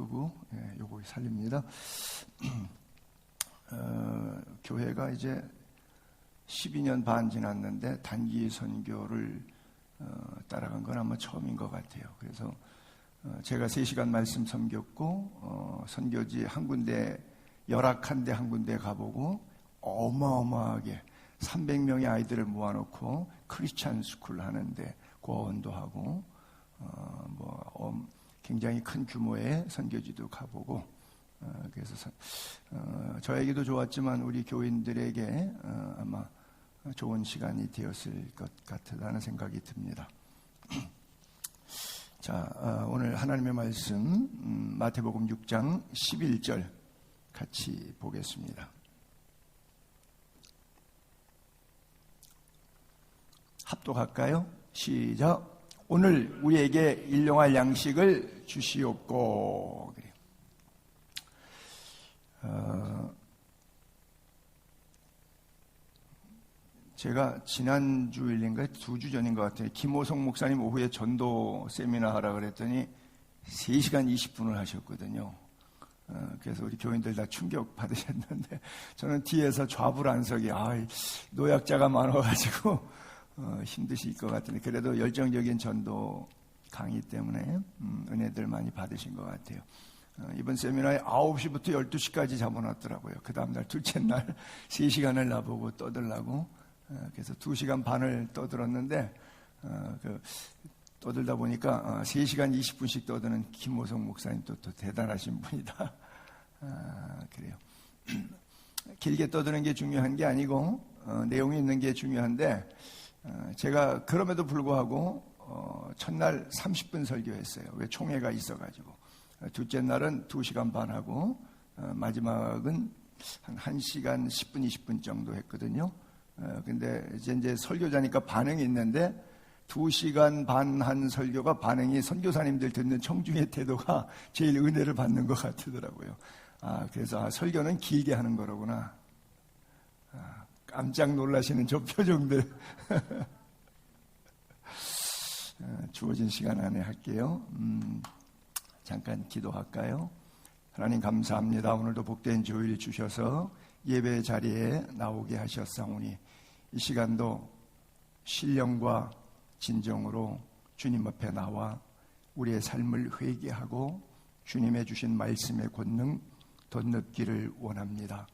끄고 요거 살립니다. 교회가 이제 12년 반 지났는데 단기 선교를 따라간 건 아마 처음인 것 같아요. 그래서 제가 3시간 말씀 섬겼고 선교지 한 군데, 열악한 데 한 군데 가보고 어마어마하게 300명의 아이들을 모아놓고 크리스찬 스쿨 하는데 고원도 하고 굉장히 큰 규모의 선교지도 가보고 그래서 저에게도 좋았지만 우리 교인들에게 아마 좋은 시간이 되었을 것 같다는 생각이 듭니다. 자, 오늘 하나님의 말씀 마태복음 6장 11절 같이 보겠습니다. 합독할까요? 시작. 오늘 우리에게 일용할 양식을 주시옵고. 제가 지난주일인가 2주 전인 것 같아요. 김호성 목사님 오후에 전도 세미나 하라 그랬더니 3시간 20분을 하셨거든요. 그래서 우리 교인들 다 충격 받으셨는데 저는 뒤에서 좌불안석이 노약자가 많아가지고 힘드실 것 같은데 그래도 열정적인 전도 강의 때문에 은혜들 많이 받으신 것 같아요. 이번 세미나에 9시부터 12시까지 잡아놨더라고요. 그 다음날 둘째 날 3시간을 나보고 떠들라고. 그래서 2시간 반을 떠들었는데 떠들다 보니까 3시간 20분씩 떠드는 김호성 목사님 또 대단하신 분이다. 그래요. 길게 떠드는 게 중요한 게 아니고 내용이 있는 게 중요한데 제가 그럼에도 불구하고 첫날 30분 설교했어요. 왜 총회가 있어가지고. 둘째 날은 2시간 반 하고 마지막은 한 1시간 10분 20분 정도 했거든요. 근데 이제 설교자니까 반응이 있는데 2시간 반 한 설교가 반응이 선교사님들 듣는 청중의 태도가 제일 은혜를 받는 것 같더라고요. 그래서 설교는 길게 하는 거로구나. 깜짝 놀라시는 저 표정들. 주어진 시간 안에 할게요. 잠깐 기도할까요? 하나님 감사합니다. 오늘도 복된 주일 주셔서 예배 자리에 나오게 하셨사오니 이 시간도 신령과 진정으로 주님 앞에 나와 우리의 삶을 회개하고 주님의 주신 말씀의 권능 덧느끼를 원합니다.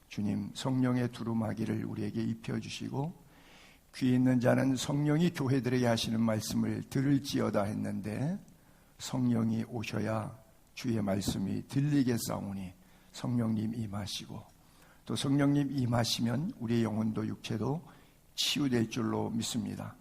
주님 성령의 두루마기를 우리에게 입혀주시고 귀 있는 자는 성령이 교회들에게 하시는 말씀을 들을지어다 했는데 성령이 오셔야 주의 말씀이 들리겠사오니 성령님 임하시고 또 성령님 임하시면 우리의 영혼도 육체도 치유될 줄로 믿습니다.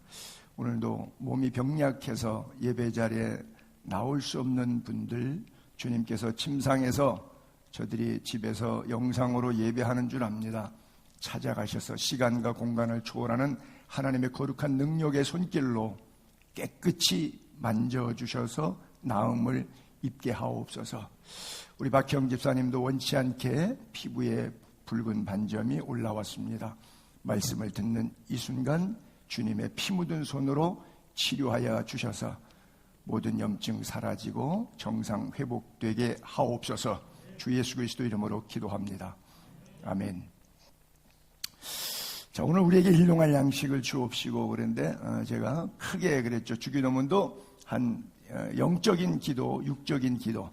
오늘도 몸이 병약해서 예배 자리에 나올 수 없는 분들 주님께서 침상에서 저들이 집에서 영상으로 예배하는 줄 압니다. 찾아가셔서 시간과 공간을 초월하는 하나님의 거룩한 능력의 손길로 깨끗이 만져주셔서 나음을 입게 하옵소서. 우리 박형 집사님도 원치 않게 피부에 붉은 반점이 올라왔습니다. 말씀을 듣는 이 순간 주님의 피 묻은 손으로 치료하여 주셔서 모든 염증 사라지고 정상 회복되게 하옵소서. 주 예수 그리스도 이름으로 기도합니다. 아멘. 자, 오늘 우리에게 일용할 양식을 주옵시고 그랬는데 제가 크게 그랬죠. 주기도문도 한 영적인 기도, 육적인 기도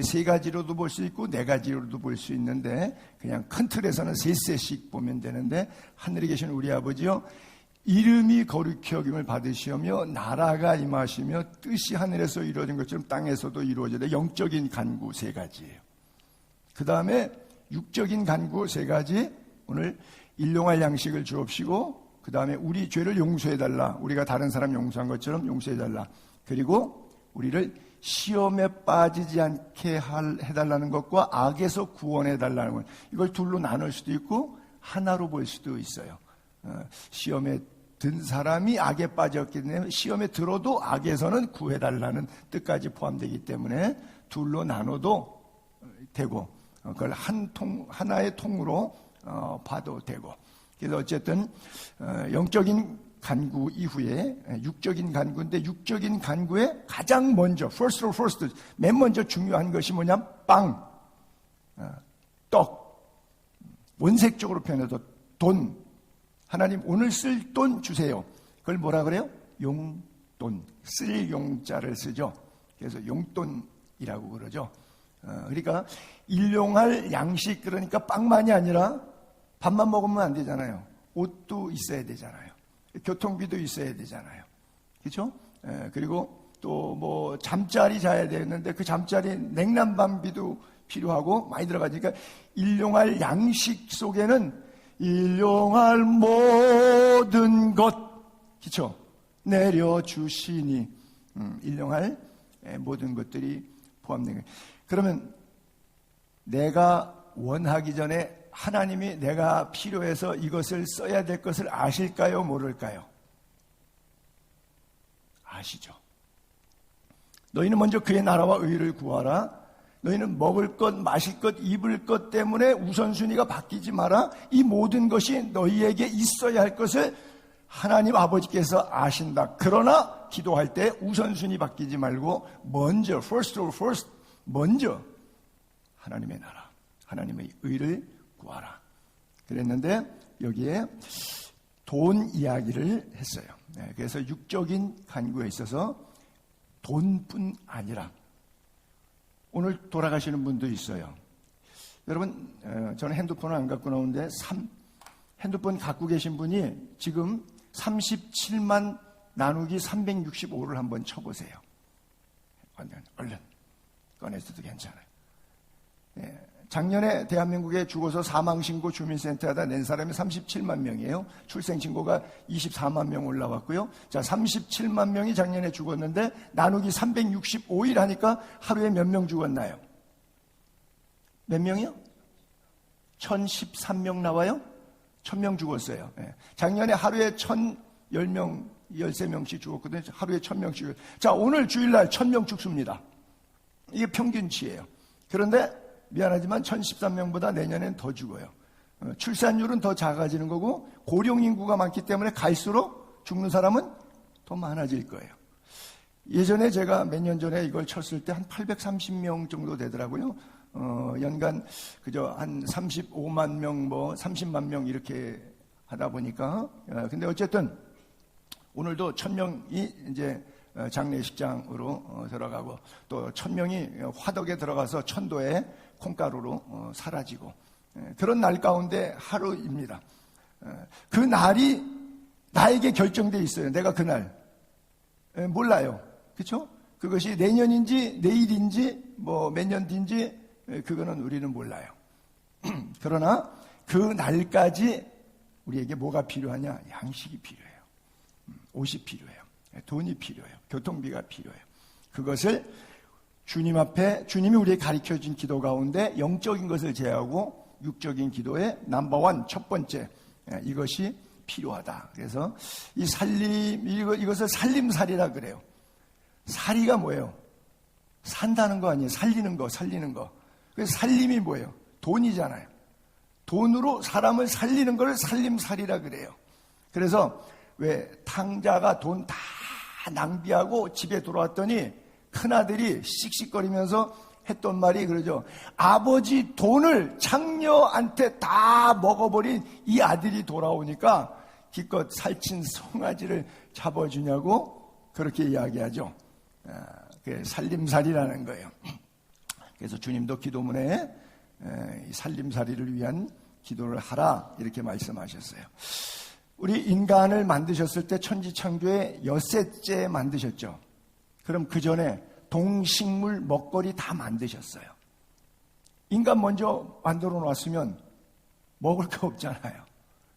세 가지로도 볼 수 있고 네 가지로도 볼 수 있는데 그냥 큰 틀에서는 셋씩 보면 되는데 하늘에 계신 우리 아버지요 이름이 거룩히 여김을 받으시며 나라가 임하시며 뜻이 하늘에서 이루어진 것처럼 땅에서도 이루어져야 돼. 영적인 간구 세 가지예요. 그 다음에 육적인 간구 세 가지 오늘 일용할 양식을 주옵시고 그 다음에 우리 죄를 용서해달라. 우리가 다른 사람 용서한 것처럼 용서해달라. 그리고 우리를 시험에 빠지지 않게 해달라는 것과 악에서 구원해달라는 것. 이걸 둘로 나눌 수도 있고 하나로 볼 수도 있어요. 시험에 든 사람이 악에 빠졌기 때문에 시험에 들어도 악에서는 구해달라는 뜻까지 포함되기 때문에 둘로 나눠도 되고 그걸 하나의 통으로 봐도 되고 그래서 어쨌든 영적인 간구 이후에 육적인 간구인데 육적인 간구에 가장 먼저 first 맨 먼저 중요한 것이 뭐냐? 빵, 떡, 원색적으로 표현해서 돈. 하나님 오늘 쓸 돈 주세요. 그걸 뭐라 그래요? 용돈. 쓸 용자를 쓰죠. 그래서 용돈이라고 그러죠. 그러니까 일용할 양식, 그러니까 빵만이 아니라 밥만 먹으면 안 되잖아요. 옷도 있어야 되잖아요. 교통비도 있어야 되잖아요. 그렇죠? 그리고 또 뭐 잠자리 자야 되는데 그 잠자리 냉난방비도 필요하고 많이 들어가니까 일용할 양식 속에는 일용할 모든 것, 그렇죠? 내려주시니 일용할 모든 것들이 포함된 거예요. 그러면 내가 원하기 전에 하나님이 내가 필요해서 이것을 써야 될 것을 아실까요? 모를까요? 아시죠? 너희는 먼저 그의 나라와 의를 구하라. 너희는 먹을 것, 마실 것, 입을 것 때문에 우선순위가 바뀌지 마라. 이 모든 것이 너희에게 있어야 할 것을 하나님 아버지께서 아신다. 그러나 기도할 때 우선순위 바뀌지 말고 먼저 first 먼저 하나님의 나라, 하나님의 의를 구하라. 그랬는데 여기에 돈 이야기를 했어요. 그래서 육적인 간구에 있어서 돈뿐 아니라 오늘 돌아가시는 분도 있어요. 여러분, 저는 핸드폰을 안 갖고 나오는데 핸드폰 갖고 계신 분이 지금 37만 나누기 365를 한번 쳐보세요. 얼른 꺼내서도 괜찮아요. 작년에 대한민국에 죽어서 사망신고 주민센터에다 낸 사람이 37만 명이에요. 출생신고가 24만 명 올라왔고요. 자, 37만 명이 작년에 죽었는데 나누기 365일 하니까 하루에 몇 명 죽었나요? 몇 명이요? 1013명 나와요? 1000명 죽었어요. 작년에 하루에 1010명, 13명씩 죽었거든요. 하루에 1000명씩. 자, 오늘 주일날 1000명 죽습니다. 이게 평균치예요. 그런데 미안하지만 1013명보다 내년엔 더 죽어요. 출산율은 더 작아지는 거고 고령인구가 많기 때문에 갈수록 죽는 사람은 더 많아질 거예요. 예전에 제가 몇 년 전에 이걸 쳤을 때 한 830명 정도 되더라고요. 연간 그저 한 35만 명, 뭐 30만 명 이렇게 하다 보니까. 근데 어쨌든 오늘도 1000명이 이제 장례식장으로 들어가고 또 1000명이 화덕에 들어가서 천도에 콩가루로 사라지고 그런 날 가운데 하루입니다. 그 날이 나에게 결정되어 있어요. 내가 그날 몰라요. 그렇죠? 그것이 내년인지 내일인지 뭐 몇 년 뒤인지 그거는 우리는 몰라요. 그러나 그 날까지 우리에게 뭐가 필요하냐? 양식이 필요해요. 옷이 필요해요. 돈이 필요해요. 교통비가 필요해요. 그것을 주님 앞에 주님이 우리에게 가르쳐준 기도 가운데 영적인 것을 제하고 육적인 기도의 넘버원 첫 번째 이것이 필요하다. 그래서 이 살림 이것을 살림살이라 그래요. 살이가 뭐예요? 산다는 거 아니에요. 살리는 거. 그래서 살림이 뭐예요? 돈이잖아요. 돈으로 사람을 살리는 걸 살림살이라 그래요. 그래서 왜 탕자가 돈 다 낭비하고 집에 돌아왔더니 큰아들이 씩씩거리면서 했던 말이 그러죠. 아버지 돈을 장녀한테 다 먹어버린 이 아들이 돌아오니까 기껏 살찐 송아지를 잡아주냐고 그렇게 이야기하죠. 그게 살림살이라는 거예요. 그래서 주님도 기도문에 살림살이를 위한 기도를 하라 이렇게 말씀하셨어요. 우리 인간을 만드셨을 때 천지창조의 엿새째 만드셨죠. 그럼 그 전에 동식물 먹거리 다 만드셨어요. 인간 먼저 만들어 놨으면 먹을 거 없잖아요.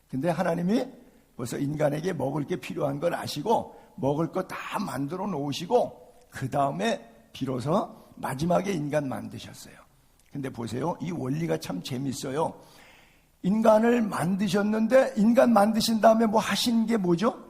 근데 하나님이 벌써 인간에게 먹을 게 필요한 걸 아시고 먹을 거 다 만들어 놓으시고 그 다음에 비로소 마지막에 인간 만드셨어요. 근데 보세요. 이 원리가 참 재밌어요. 인간을 만드셨는데 인간 만드신 다음에 뭐 하신 게 뭐죠?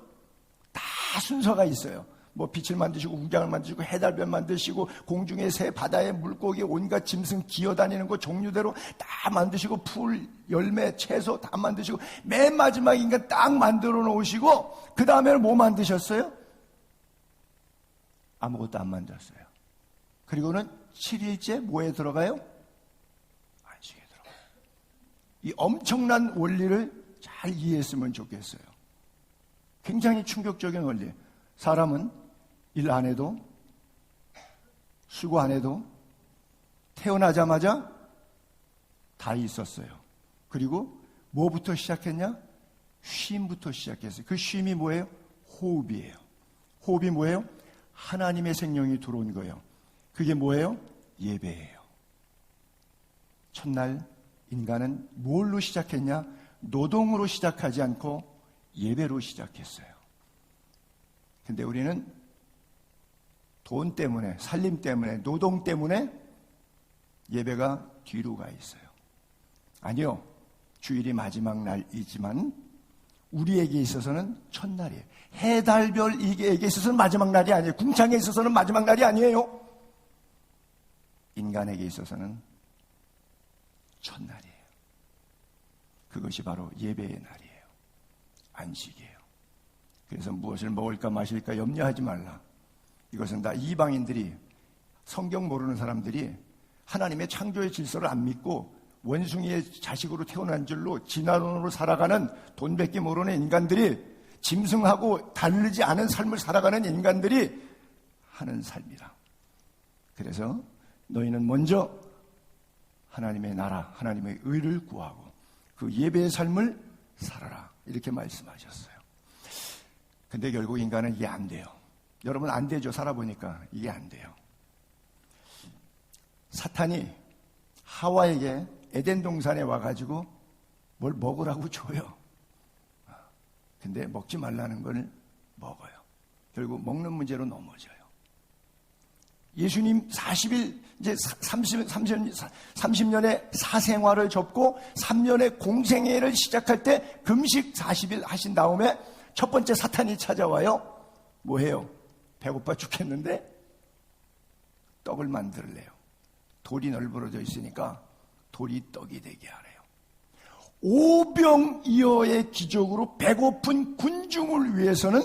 다 순서가 있어요. 뭐 빛을 만드시고 우량을 만드시고 해달별 만드시고 공중의 새, 바다의 물고기, 온갖 짐승 기어다니는 거 종류대로 다 만드시고 풀, 열매, 채소 다 만드시고 맨 마지막 인간 딱 만들어 놓으시고 그 다음에는 뭐 만드셨어요? 아무것도 안 만들었어요. 그리고는 7일째 뭐에 들어가요? 안식에 들어가요. 이 엄청난 원리를 잘 이해했으면 좋겠어요. 굉장히 충격적인 원리. 사람은 일 안 해도, 수고 안 해도 태어나자마자 다 있었어요. 그리고 뭐부터 시작했냐? 쉼부터 시작했어요. 그 쉼이 뭐예요? 호흡이에요. 호흡이 뭐예요? 하나님의 생명이 들어온 거예요. 그게 뭐예요? 예배예요. 첫날 인간은 뭘로 시작했냐? 노동으로 시작하지 않고 예배로 시작했어요. 근데 우리는 돈 때문에, 살림 때문에, 노동 때문에 예배가 뒤로 가 있어요. 아니요. 주일이 마지막 날이지만 우리에게 있어서는 첫날이에요. 해달별에게 있어서는 마지막 날이 아니에요. 궁창에 있어서는 마지막 날이 아니에요. 인간에게 있어서는 첫날이에요. 그것이 바로 예배의 날이에요. 안식이에요. 그래서 무엇을 먹을까 마실까 염려하지 말라. 이것은 다 이방인들이, 성경 모르는 사람들이 하나님의 창조의 질서를 안 믿고 원숭이의 자식으로 태어난 줄로 진화론으로 살아가는 돈밖에 모르는 인간들이, 짐승하고 다르지 않은 삶을 살아가는 인간들이 하는 삶이라. 그래서 너희는 먼저 하나님의 나라, 하나님의 의를 구하고 그 예배의 삶을 살아라. 이렇게 말씀하셨어요. 근데 결국 인간은 이게 안 돼요. 여러분 안 되죠. 살아보니까 이게 안 돼요. 사탄이 하와에게 에덴 동산에 와가지고 뭘 먹으라고 줘요. 근데 먹지 말라는 걸 먹어요. 결국 먹는 문제로 넘어져요. 예수님 40일, 이제 30년의 사생활을 접고 3년의 공생애를 시작할 때 금식 40일 하신 다음에 첫 번째 사탄이 찾아와요. 뭐 해요? 배고파 죽겠는데 떡을 만들래요. 돌이 널브러져 있으니까 돌이 떡이 되게 하래요. 오병이어의 기적으로 배고픈 군중을 위해서는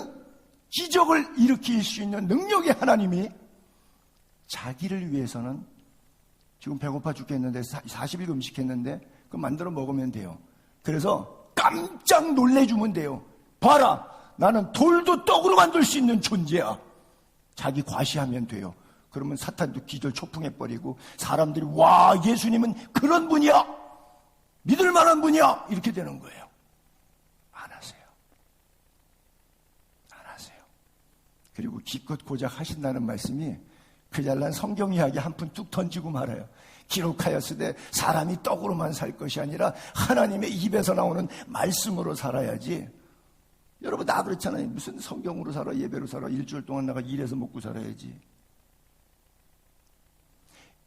기적을 일으킬 수 있는 능력의 하나님이 자기를 위해서는 지금 배고파 죽겠는데 40일 금식했는데 그거 만들어 먹으면 돼요. 그래서 깜짝 놀래주면 돼요. 봐라, 나는 돌도 떡으로 만들 수 있는 존재야. 자기 과시하면 돼요. 그러면 사탄도 기절 초풍해버리고 사람들이 와, 예수님은 그런 분이야, 믿을 만한 분이야, 이렇게 되는 거예요. 안 하세요. 안 하세요. 그리고 기껏 고작 하신다는 말씀이 그 잘난 성경 이야기 한 푼 뚝 던지고 말아요. 기록하였으되 사람이 떡으로만 살 것이 아니라 하나님의 입에서 나오는 말씀으로 살아야지. 여러분 다 그렇잖아요. 무슨 성경으로 살아, 예배로 살아, 일주일 동안 나가 일해서 먹고 살아야지.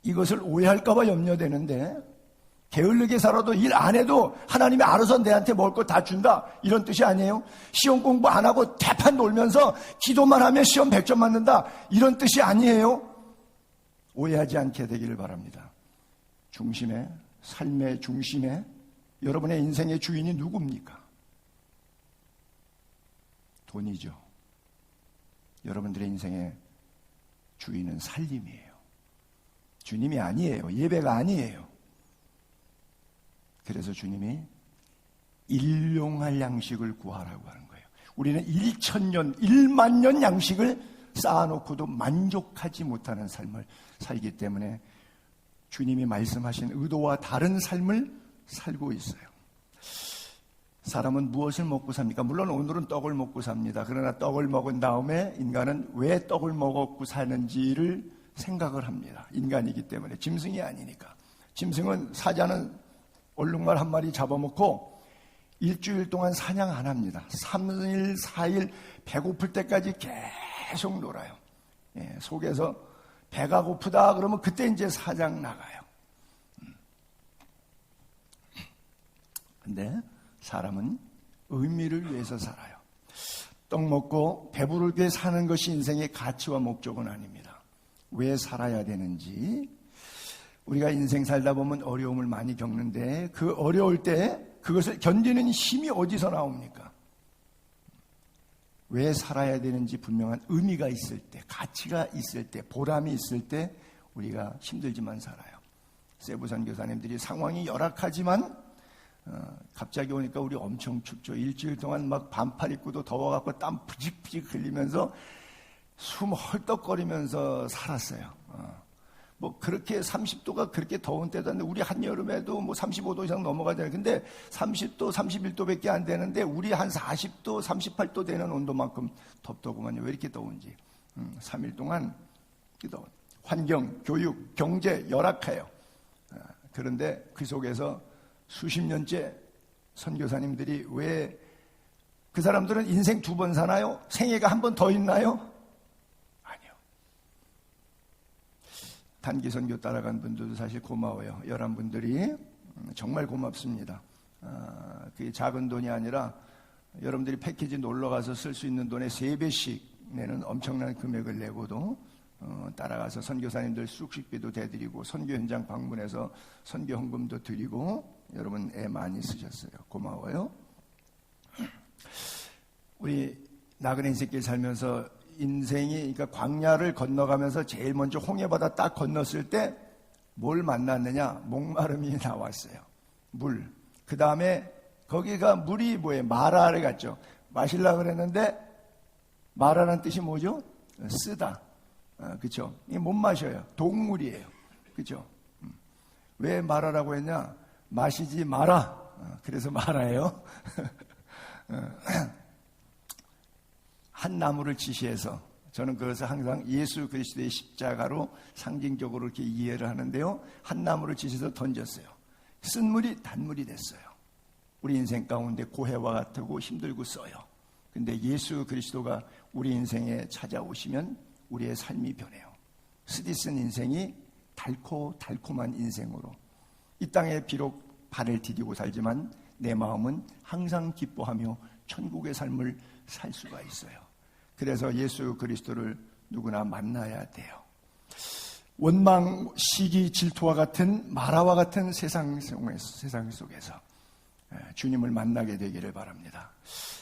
이것을 오해할까 봐 염려되는데, 게을르게 살아도 일 안 해도 하나님이 알아서 내한테 먹을 거 다 준다, 이런 뜻이 아니에요. 시험 공부 안 하고 대판 놀면서 기도만 하면 시험 100점 맞는다, 이런 뜻이 아니에요. 오해하지 않게 되기를 바랍니다. 중심에, 삶의 중심에 여러분의 인생의 주인이 누굽니까? 돈이죠. 여러분들의 인생의 주인은 살림이에요. 주님이 아니에요. 예배가 아니에요. 그래서 주님이 일용할 양식을 구하라고 하는 거예요. 우리는 1000년, 1만년 양식을 쌓아놓고도 만족하지 못하는 삶을 살기 때문에 주님이 말씀하신 의도와 다른 삶을 살고 있어요. 사람은 무엇을 먹고 삽니까? 물론 오늘은 떡을 먹고 삽니다. 그러나 떡을 먹은 다음에 인간은 왜 떡을 먹고 사는지를 생각을 합니다. 인간이기 때문에. 짐승이 아니니까. 짐승은, 사자는 얼룩말 한 마리 잡아먹고 일주일 동안 사냥 안 합니다. 3일, 4일 배고플 때까지 계속 놀아요. 속에서 배가 고프다 그러면 그때 이제 사냥 나가요. 근데 사람은 의미를 위해서 살아요. 떡 먹고 배부르게 사는 것이 인생의 가치와 목적은 아닙니다. 왜 살아야 되는지, 우리가 인생 살다 보면 어려움을 많이 겪는데 그 어려울 때 그것을 견디는 힘이 어디서 나옵니까? 왜 살아야 되는지 분명한 의미가 있을 때, 가치가 있을 때, 보람이 있을 때 우리가 힘들지만 살아요. 세부 선교사님들이 상황이 열악하지만 갑자기 오니까 우리 엄청 춥죠. 일주일 동안 막 반팔 입고도 더워갖고 땀 부직부직 흘리면서 숨 헐떡거리면서 살았어요. 뭐 그렇게 30도가 그렇게 더운 때도 아닌데 우리 한여름에도 뭐 35도 이상 넘어가잖아요. 근데 30도, 31도밖에 안 되는데 우리 한 40도, 38도 되는 온도만큼 덥더구만요. 왜 이렇게 더운지. 3일 동안 환경, 교육, 경제 열악해요. 그런데 그 속에서 수십 년째 선교사님들이 왜 그 사람들은 인생 2번 사나요? 생애가 한 번 더 있나요? 아니요. 단기 선교 따라간 분들도 사실 고마워요. 11분들이 정말 고맙습니다. 그게 작은 돈이 아니라 여러분들이 패키지 놀러가서 쓸 수 있는 돈의 3배씩 내는 엄청난 금액을 내고도 따라가서 선교사님들 숙식비도 대드리고 선교 현장 방문해서 선교 헌금도 드리고 여러분 애 많이 쓰셨어요. 고마워요. 우리 나그네 인생길 살면서 인생이, 그러니까 광야를 건너가면서 제일 먼저 홍해바다 딱 건넜을 때 뭘 만났느냐? 목마름이 나왔어요. 물. 그 다음에 거기가 물이 뭐예요? 마라를 갔죠. 마시려고 그랬는데 마라라는 뜻이 뭐죠? 쓰다. 그쵸? 이게 못 마셔요. 동물이에요. 그쵸? 왜 마라라고 했냐? 마시지 마라. 그래서 마라예요. 한 나무를 지시해서 저는 그것을 항상 예수 그리스도의 십자가로 상징적으로 이렇게 이해를 하는데요. 한 나무를 지시해서 던졌어요. 쓴 물이 단물이 됐어요. 우리 인생 가운데 고해와 같고 힘들고 써요. 근데 예수 그리스도가 우리 인생에 찾아오시면 우리의 삶이 변해요. 쓰디쓴 인생이 달콤한 인생으로 이 땅에 비록 발을 디디고 살지만 내 마음은 항상 기뻐하며 천국의 삶을 살 수가 있어요. 그래서 예수 그리스도를 누구나 만나야 돼요. 원망, 시기, 질투와 같은 마라와 같은 세상 속에서 주님을 만나게 되기를 바랍니다.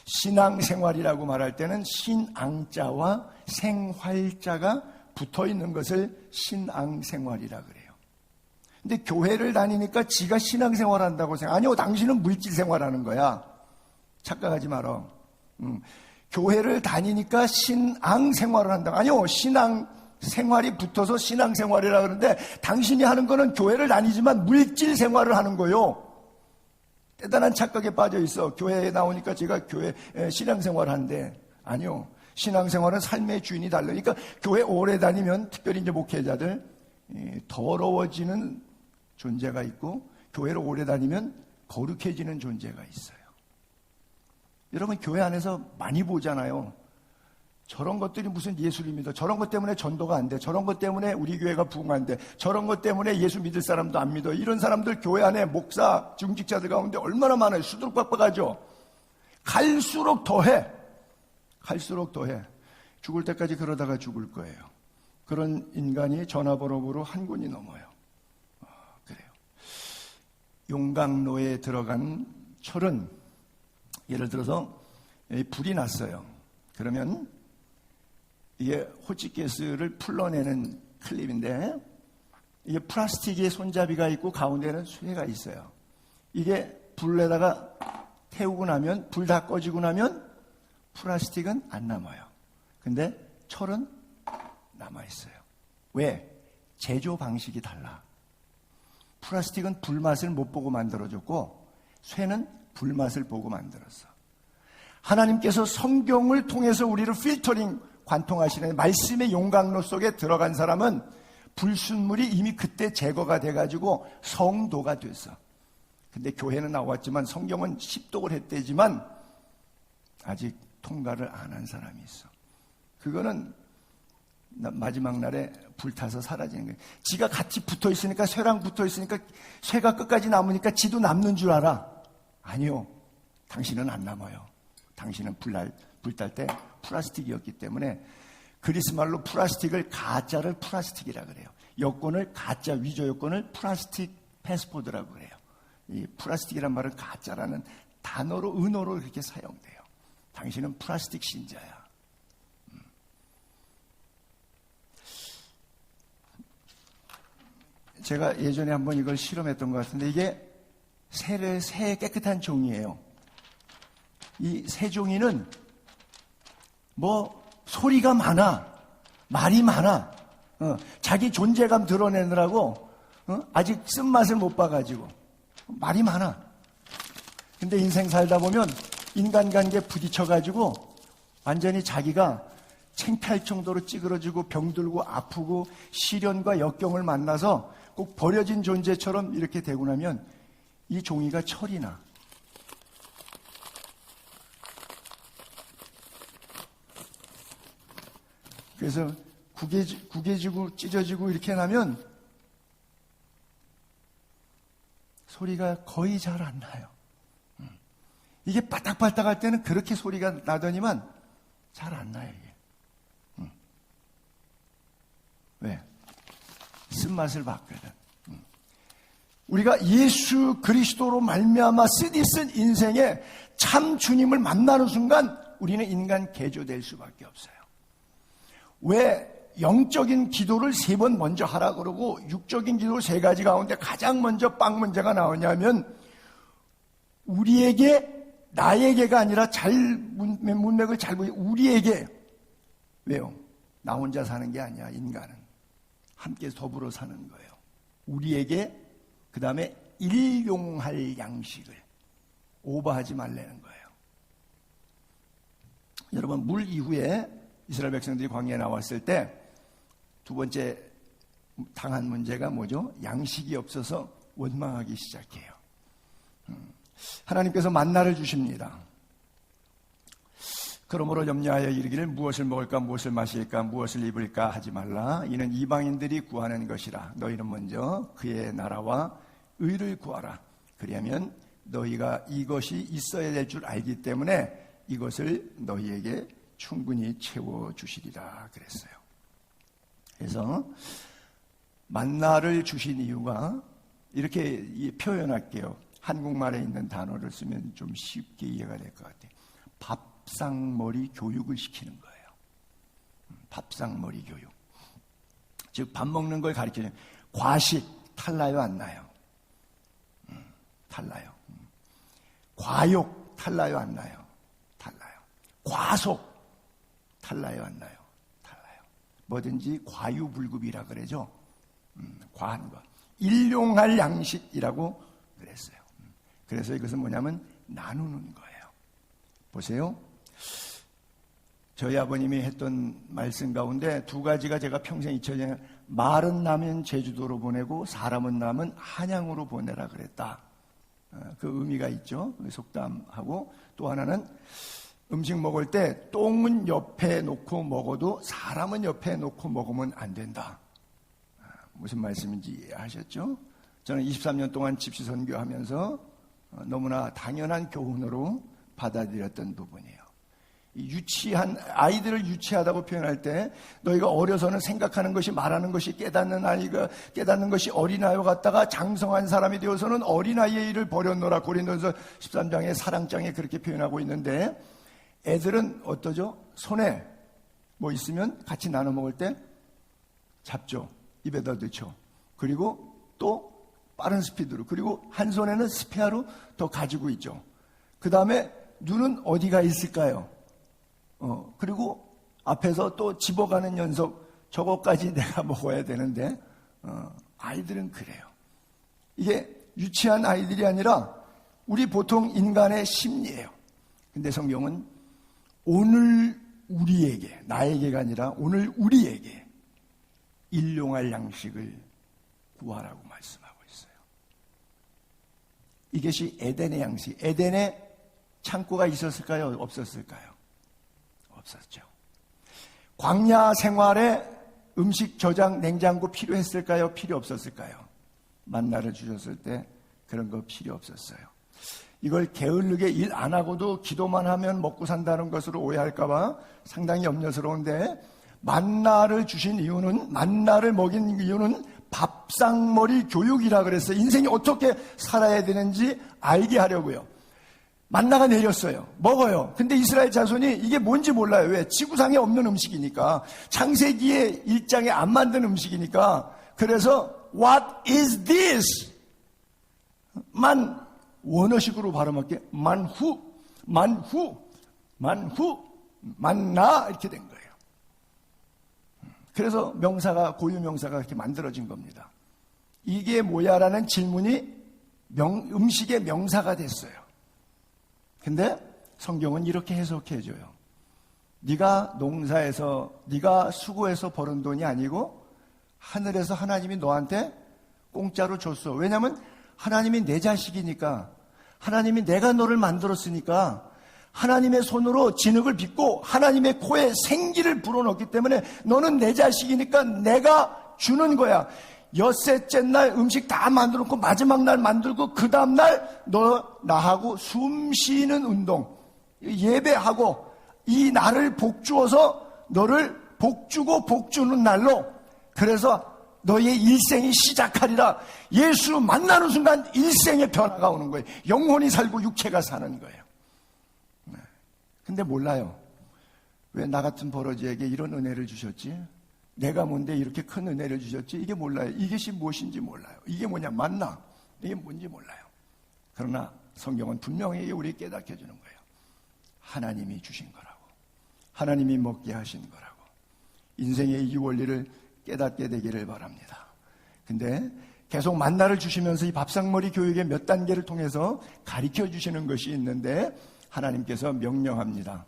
신앙생활이라고 말할 때는 신앙자와 생활자가 붙어있는 것을 신앙생활이라 그래요. 근데 교회를 다니니까 지가 신앙생활한다고 생각. 아니요, 당신은 물질생활하는 거야. 착각하지 마라. 교회를 다니니까 신앙생활을 한다고. 아니요, 신앙생활이 붙어서 신앙생활이라 그러는데 당신이 하는 거는 교회를 다니지만 물질생활을 하는 거요. 대단한 착각에 빠져 있어. 교회에 나오니까 제가 교회 신앙생활 한대. 아니요. 신앙생활은 삶의 주인이 다르니까 교회 오래 다니면 특별히 이제 목회자들 더러워지는 존재가 있고 교회를 오래 다니면 거룩해지는 존재가 있어요. 여러분 교회 안에서 많이 보잖아요. 저런 것들이 무슨 예수입니다. 저런 것 때문에 전도가 안 돼. 저런 것 때문에 우리 교회가 부흥한대. 저런 것 때문에 예수 믿을 사람도 안 믿어. 이런 사람들 교회 안에 목사, 중직자들 가운데 얼마나 많아요. 수두룩박박하죠. 갈수록 더해. 갈수록 더해. 죽을 때까지 그러다가 죽을 거예요. 그런 인간이 전화번호부로 한 군이 넘어요. 그래요. 용광로에 들어간 철은 예를 들어서 불이 났어요. 그러면 이게 호치가스를 풀러내는 클립인데 이게 플라스틱의 손잡이가 있고 가운데는 쇠가 있어요. 이게 불에다가 태우고 나면 불 다 꺼지고 나면 플라스틱은 안 남아요. 근데 철은 남아있어요. 왜? 제조 방식이 달라. 플라스틱은 불맛을 못 보고 만들어졌고 쇠는 불맛을 보고 만들었어. 하나님께서 성경을 통해서 우리를 필터링 관통하시는 말씀의 용광로 속에 들어간 사람은 불순물이 이미 그때 제거가 돼가지고 성도가 됐어. 근데 교회는 나왔지만 성경은 십독을 했대지만 아직 통과를 안 한 사람이 있어. 그거는 마지막 날에 불타서 사라지는 거예요. 지가 같이 붙어 있으니까 쇠랑 붙어 있으니까 쇠가 끝까지 남으니까 지도 남는 줄 알아. 아니요. 당신은 안 남아요. 당신은 불탈 때 플라스틱이었기 때문에 그리스 말로 플라스틱을 가짜를 플라스틱이라 그래요. 여권을 가짜 위조 여권을 플라스틱 패스포드라고 그래요. 이 플라스틱이란 말은 가짜라는 단어로 은어로 그렇게 사용돼요. 당신은 플라스틱 신자야. 제가 예전에 한번 이걸 실험했던 것 같은데 이게 새 깨끗한 종이에요. 이 새 종이는 뭐 소리가 많아, 말이 많아, 자기 존재감 드러내느라고 아직 쓴맛을 못 봐가지고 말이 많아. 근데 인생 살다 보면 인간관계에 부딪혀가지고 완전히 자기가 창피할 정도로 찌그러지고 병들고 아프고 시련과 역경을 만나서 꼭 버려진 존재처럼 이렇게 되고 나면 이 종이가 철이 나. 그래서 구겨지고 찢어지고 이렇게 나면 소리가 거의 잘 안 나요. 이게 바닥바닥 할 때는 그렇게 소리가 나더니만 잘 안 나요, 이게. 왜? 쓴맛을 봤거든. 우리가 예수 그리스도로 말미암아 쓰디쓴 인생에 참 주님을 만나는 순간 우리는 인간 개조될 수밖에 없어요. 왜 영적인 기도를 3번 먼저 하라 그러고 육적인 기도 3가지 가운데 가장 먼저 빵 문제가 나오냐면 우리에게 나에게가 아니라 문맥을 잘 보이 우리에게. 왜요? 나 혼자 사는 게 아니야. 인간은 함께 더불어 사는 거예요. 우리에게 그 다음에 일용할 양식을 오버하지 말라는 거예요. 여러분 물 이후에 이스라엘 백성들이 광야에 나왔을 때 두 번째 당한 문제가 뭐죠? 양식이 없어서 원망하기 시작해요. 하나님께서 만나를 주십니다. 그러므로 염려하여 이르기를 무엇을 먹을까 무엇을 마실까 무엇을 입을까 하지 말라. 이는 이방인들이 구하는 것이라. 너희는 먼저 그의 나라와 의를 구하라. 그리하면 너희가 이것이 있어야 될 줄 알기 때문에 이것을 너희에게 충분히 채워주시리라 그랬어요. 그래서 만나를 주신 이유가 이렇게 표현할게요. 한국말에 있는 단어를 쓰면 좀 쉽게 이해가 될 것 같아요. 밥상머리 교육을 시키는 거예요. 밥상머리 교육. 즉 밥 먹는 걸 가르치는 과식 탈나요 안 나요? 탈나요. 과욕 탈나요 안 나요? 탈나요. 과속 탈나요 안 나요? 탈나요. 뭐든지 과유불급이라 그러죠. 과한 것. 일용할 양식이라고 그랬어요. 그래서 이것은 뭐냐면 나누는 거예요. 보세요. 저희 아버님이 했던 말씀 가운데 2가지가 제가 평생 잊혀지는 말은 나면 제주도로 보내고 사람은 나면 한양으로 보내라 그랬다. 그 의미가 있죠. 속담하고 또 하나는 음식 먹을 때 똥은 옆에 놓고 먹어도 사람은 옆에 놓고 먹으면 안 된다. 무슨 말씀인지 이해하셨죠? 저는 23년 동안 집시 선교하면서 너무나 당연한 교훈으로 받아들였던 부분이에요. 유치한 아이들을 유치하다고 표현할 때 너희가 어려서는 생각하는 것이 말하는 것이 깨닫는 아이가 깨닫는 것이 어린아이와 같다가 장성한 사람이 되어서는 어린아이의 일을 버렸노라. 고린도전서 13장의 사랑장에 그렇게 표현하고 있는데 애들은 어떠죠? 손에 뭐 있으면 같이 나눠 먹을 때 잡죠. 입에다 넣죠. 그리고 또 빠른 스피드로 그리고 한 손에는 스페어로 더 가지고 있죠. 그 다음에 눈은 어디가 있을까요? 그리고 앞에서 또 집어가는 연속 저거까지 내가 먹어야 되는데 아이들은 그래요. 이게 유치한 아이들이 아니라 우리 보통 인간의 심리예요. 근데 성경은 오늘 우리에게 나에게가 아니라 오늘 우리에게 일용할 양식을 구하라고 말씀하고 있어요. 이것이 에덴의 양식. 에덴에 창고가 있었을까요? 없었을까요? 없었죠. 광야 생활에 음식 저장 냉장고 필요했을까요? 필요 없었을까요? 만나를 주셨을 때 그런 거 필요 없었어요. 이걸 게을르게 일 안 하고도 기도만 하면 먹고 산다는 것으로 오해할까봐 상당히 염려스러운데, 만나를 주신 이유는, 만나를 먹인 이유는 밥상머리 교육이라 그랬어요. 인생이 어떻게 살아야 되는지 알게 하려고요. 만나가 내렸어요. 먹어요. 근데 이스라엘 자손이 이게 뭔지 몰라요. 왜? 지구상에 없는 음식이니까. 창세기의 1장에 안 만든 음식이니까. 그래서 What is this? 만, 원어식으로 발음할게. 만후, 만나, 이렇게 된 거예요. 그래서 명사가, 고유 명사가 이렇게 만들어진 겁니다. 이게 뭐야라는 질문이 음식의 명사가 됐어요. 근데 성경은 이렇게 해석해줘요. 네가 농사에서, 네가 수고해서 버는 돈이 아니고 하늘에서 하나님이 너한테 공짜로 줬어. 왜냐하면 하나님이 내 자식이니까, 하나님이 내가 너를 만들었으니까 하나님의 손으로 진흙을 빚고 하나님의 코에 생기를 불어넣기 때문에 너는 내 자식이니까 내가 주는 거야. 엿새째 날 음식 다 만들어놓고 마지막 날 만들고 그 다음날 너 나하고 숨 쉬는 운동, 예배하고 이 날을 복주어서 너를 복주고 복주는 날로, 그래서 너의 일생이 시작하리라. 예수 만나는 순간 일생의 변화가 오는 거예요. 영혼이 살고 육체가 사는 거예요. 근데 몰라요. 왜 나 같은 버러지에게 이런 은혜를 주셨지? 내가 뭔데 이렇게 큰 은혜를 주셨지? 이게 몰라요. 이것이 무엇인지 몰라요. 이게 뭐냐? 만나. 이게 뭔지 몰라요. 그러나 성경은 분명히 우리 깨닫게 해주는 거예요. 하나님이 주신 거라고. 하나님이 먹게 하신 거라고. 인생의 이 원리를 깨닫게 되기를 바랍니다. 근데 계속 만나를 주시면서 이 밥상머리 교육의 몇 단계를 통해서 가르쳐 주시는 것이 있는데, 하나님께서 명령합니다.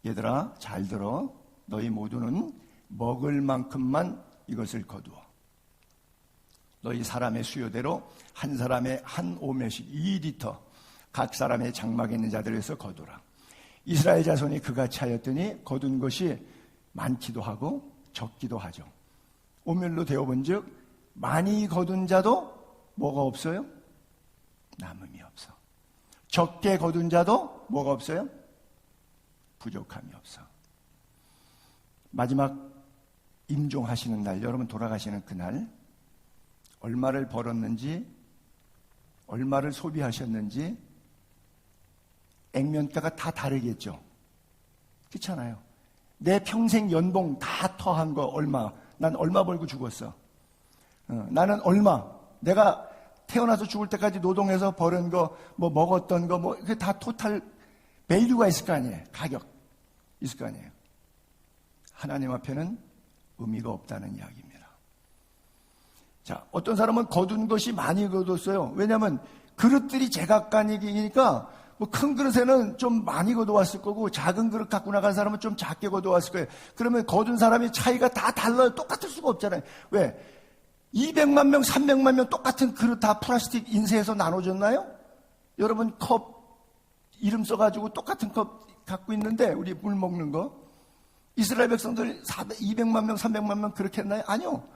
얘들아, 잘 들어. 너희 모두는 먹을 만큼만 이것을 거두어. 너희 사람의 수요대로 한 사람의 한 오매씩 2리터 각 사람의 장막에 있는 자들에서 거두라. 이스라엘 자손이 그같이 하였더니 거둔 것이 많기도 하고 적기도 하죠. 오멸로 되어본 즉 많이 거둔 자도 뭐가 없어요? 남음이 없어. 적게 거둔 자도 뭐가 없어요? 부족함이 없어. 마지막 임종하시는 날, 여러분 돌아가시는 그날, 얼마를 벌었는지, 얼마를 소비하셨는지 액면가가 다 다르겠죠. 그렇잖아요. 내 평생 연봉 다 터한 거 얼마, 난 얼마 벌고 죽었어. 나는 얼마, 내가 태어나서 죽을 때까지 노동해서 벌은 거, 뭐 먹었던 거, 뭐 그게 다 토탈 밸류가 있을 거 아니에요. 가격 있을 거 아니에요. 하나님 앞에는 의미가 없다는 이야기입니다. 자, 어떤 사람은 거둔 것이 많이 거뒀어요. 왜냐하면 그릇들이 제각각이니까 뭐 큰 그릇에는 좀 많이 거둬왔을 거고 작은 그릇 갖고 나간 사람은 좀 작게 거둬왔을 거예요. 그러면 거둔 사람이 차이가 다 달라요. 똑같을 수가 없잖아요. 왜? 200만 명, 300만 명 똑같은 그릇 다 플라스틱 인쇄해서 나눠줬나요? 여러분 컵 이름 써가지고 똑같은 컵 갖고 있는데 우리 물 먹는 거 이스라엘 백성들 200만 명, 300만 명 그렇게 했나요? 아니요.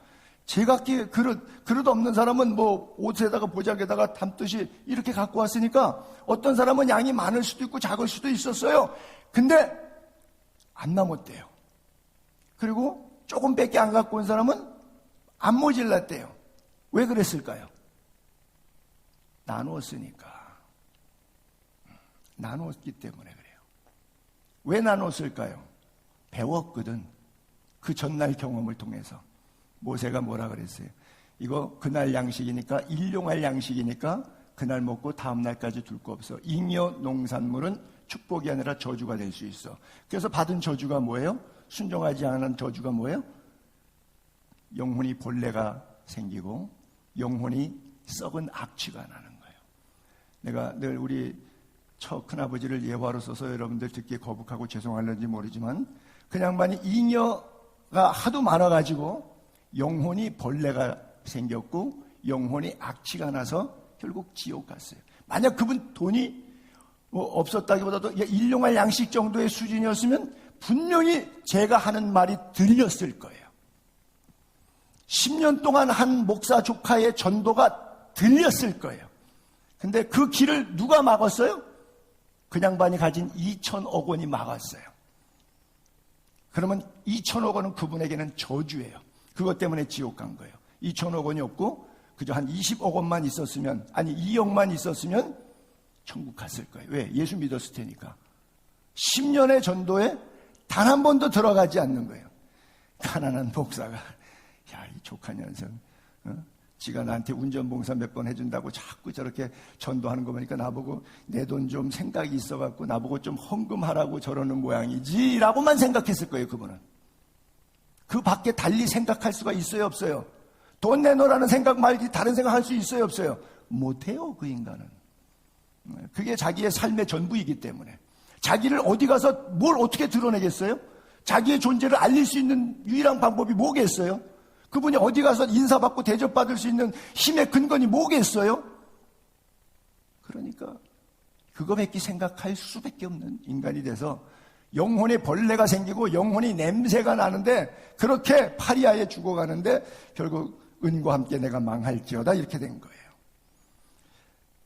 제각기 그릇 없는 사람은 뭐 옷에다가 보자기에다가 담듯이 이렇게 갖고 왔으니까 어떤 사람은 양이 많을 수도 있고 작을 수도 있었어요. 근데 안 남았대요. 그리고 조금밖에 안 갖고 온 사람은 안 모질랐대요. 왜 그랬을까요? 나누었으니까. 나누었기 때문에 그래요. 왜 나눴을까요? 배웠거든. 그 전날 경험을 통해서. 모세가 뭐라 그랬어요? 이거 그날 양식이니까, 일용할 양식이니까 그날 먹고 다음 날까지 둘 거 없어. 잉여 농산물은 축복이 아니라 저주가 될 수 있어. 그래서 받은 저주가 뭐예요? 순종하지 않은 저주가 뭐예요? 영혼이 벌레가 생기고 영혼이 썩은 악취가 나는 거예요. 내가 늘 우리 큰아버지를 예화로 써서 여러분들 듣기에 거북하고 죄송할는지 모르지만 그 양반이 잉여가 하도 많아가지고 영혼이 벌레가 생겼고 영혼이 악취가 나서 결국 지옥 갔어요. 만약 그분 돈이 없었다기보다도 일용할 양식 정도의 수준이었으면 분명히 제가 하는 말이 들렸을 거예요. 10년 동안 한 목사 조카의 전도가 들렸을 거예요. 근데 그 길을 누가 막았어요? 그 양반이 가진 2천억 원이 막았어요. 그러면 2천억 원은 그분에게는 저주예요. 그것 때문에 지옥 간 거예요. 2천억 원이 없고 그저 한 20억 원만 있었으면, 아니 2억만 있었으면 천국 갔을 거예요. 왜? 예수 믿었을 테니까. 10년의 전도에 단 한 번도 들어가지 않는 거예요. 가난한 목사가, 야, 이 족한 녀석, 지가 나한테 운전봉사 몇 번 해준다고 자꾸 저렇게 전도하는 거 보니까 나보고 내 돈 좀 생각이 있어갖고 나보고 좀 헌금하라고 저러는 모양이지 라고만 생각했을 거예요. 그분은. 그 밖에 달리 생각할 수가 있어요, 없어요? 돈 내놓으라는 생각 말기 다른 생각 할 수 있어요, 없어요? 못해요, 그 인간은. 그게 자기의 삶의 전부이기 때문에. 자기를 어디 가서 뭘 어떻게 드러내겠어요? 자기의 존재를 알릴 수 있는 유일한 방법이 뭐겠어요? 그분이 어디 가서 인사받고 대접받을 수 있는 힘의 근거니 뭐겠어요? 그러니까 그거밖에 생각할 수밖에 없는 인간이 돼서 영혼에 벌레가 생기고 영혼이 냄새가 나는데 그렇게 파리하에 죽어가는데 결국 은과 함께 내가 망할지어다 이렇게 된 거예요.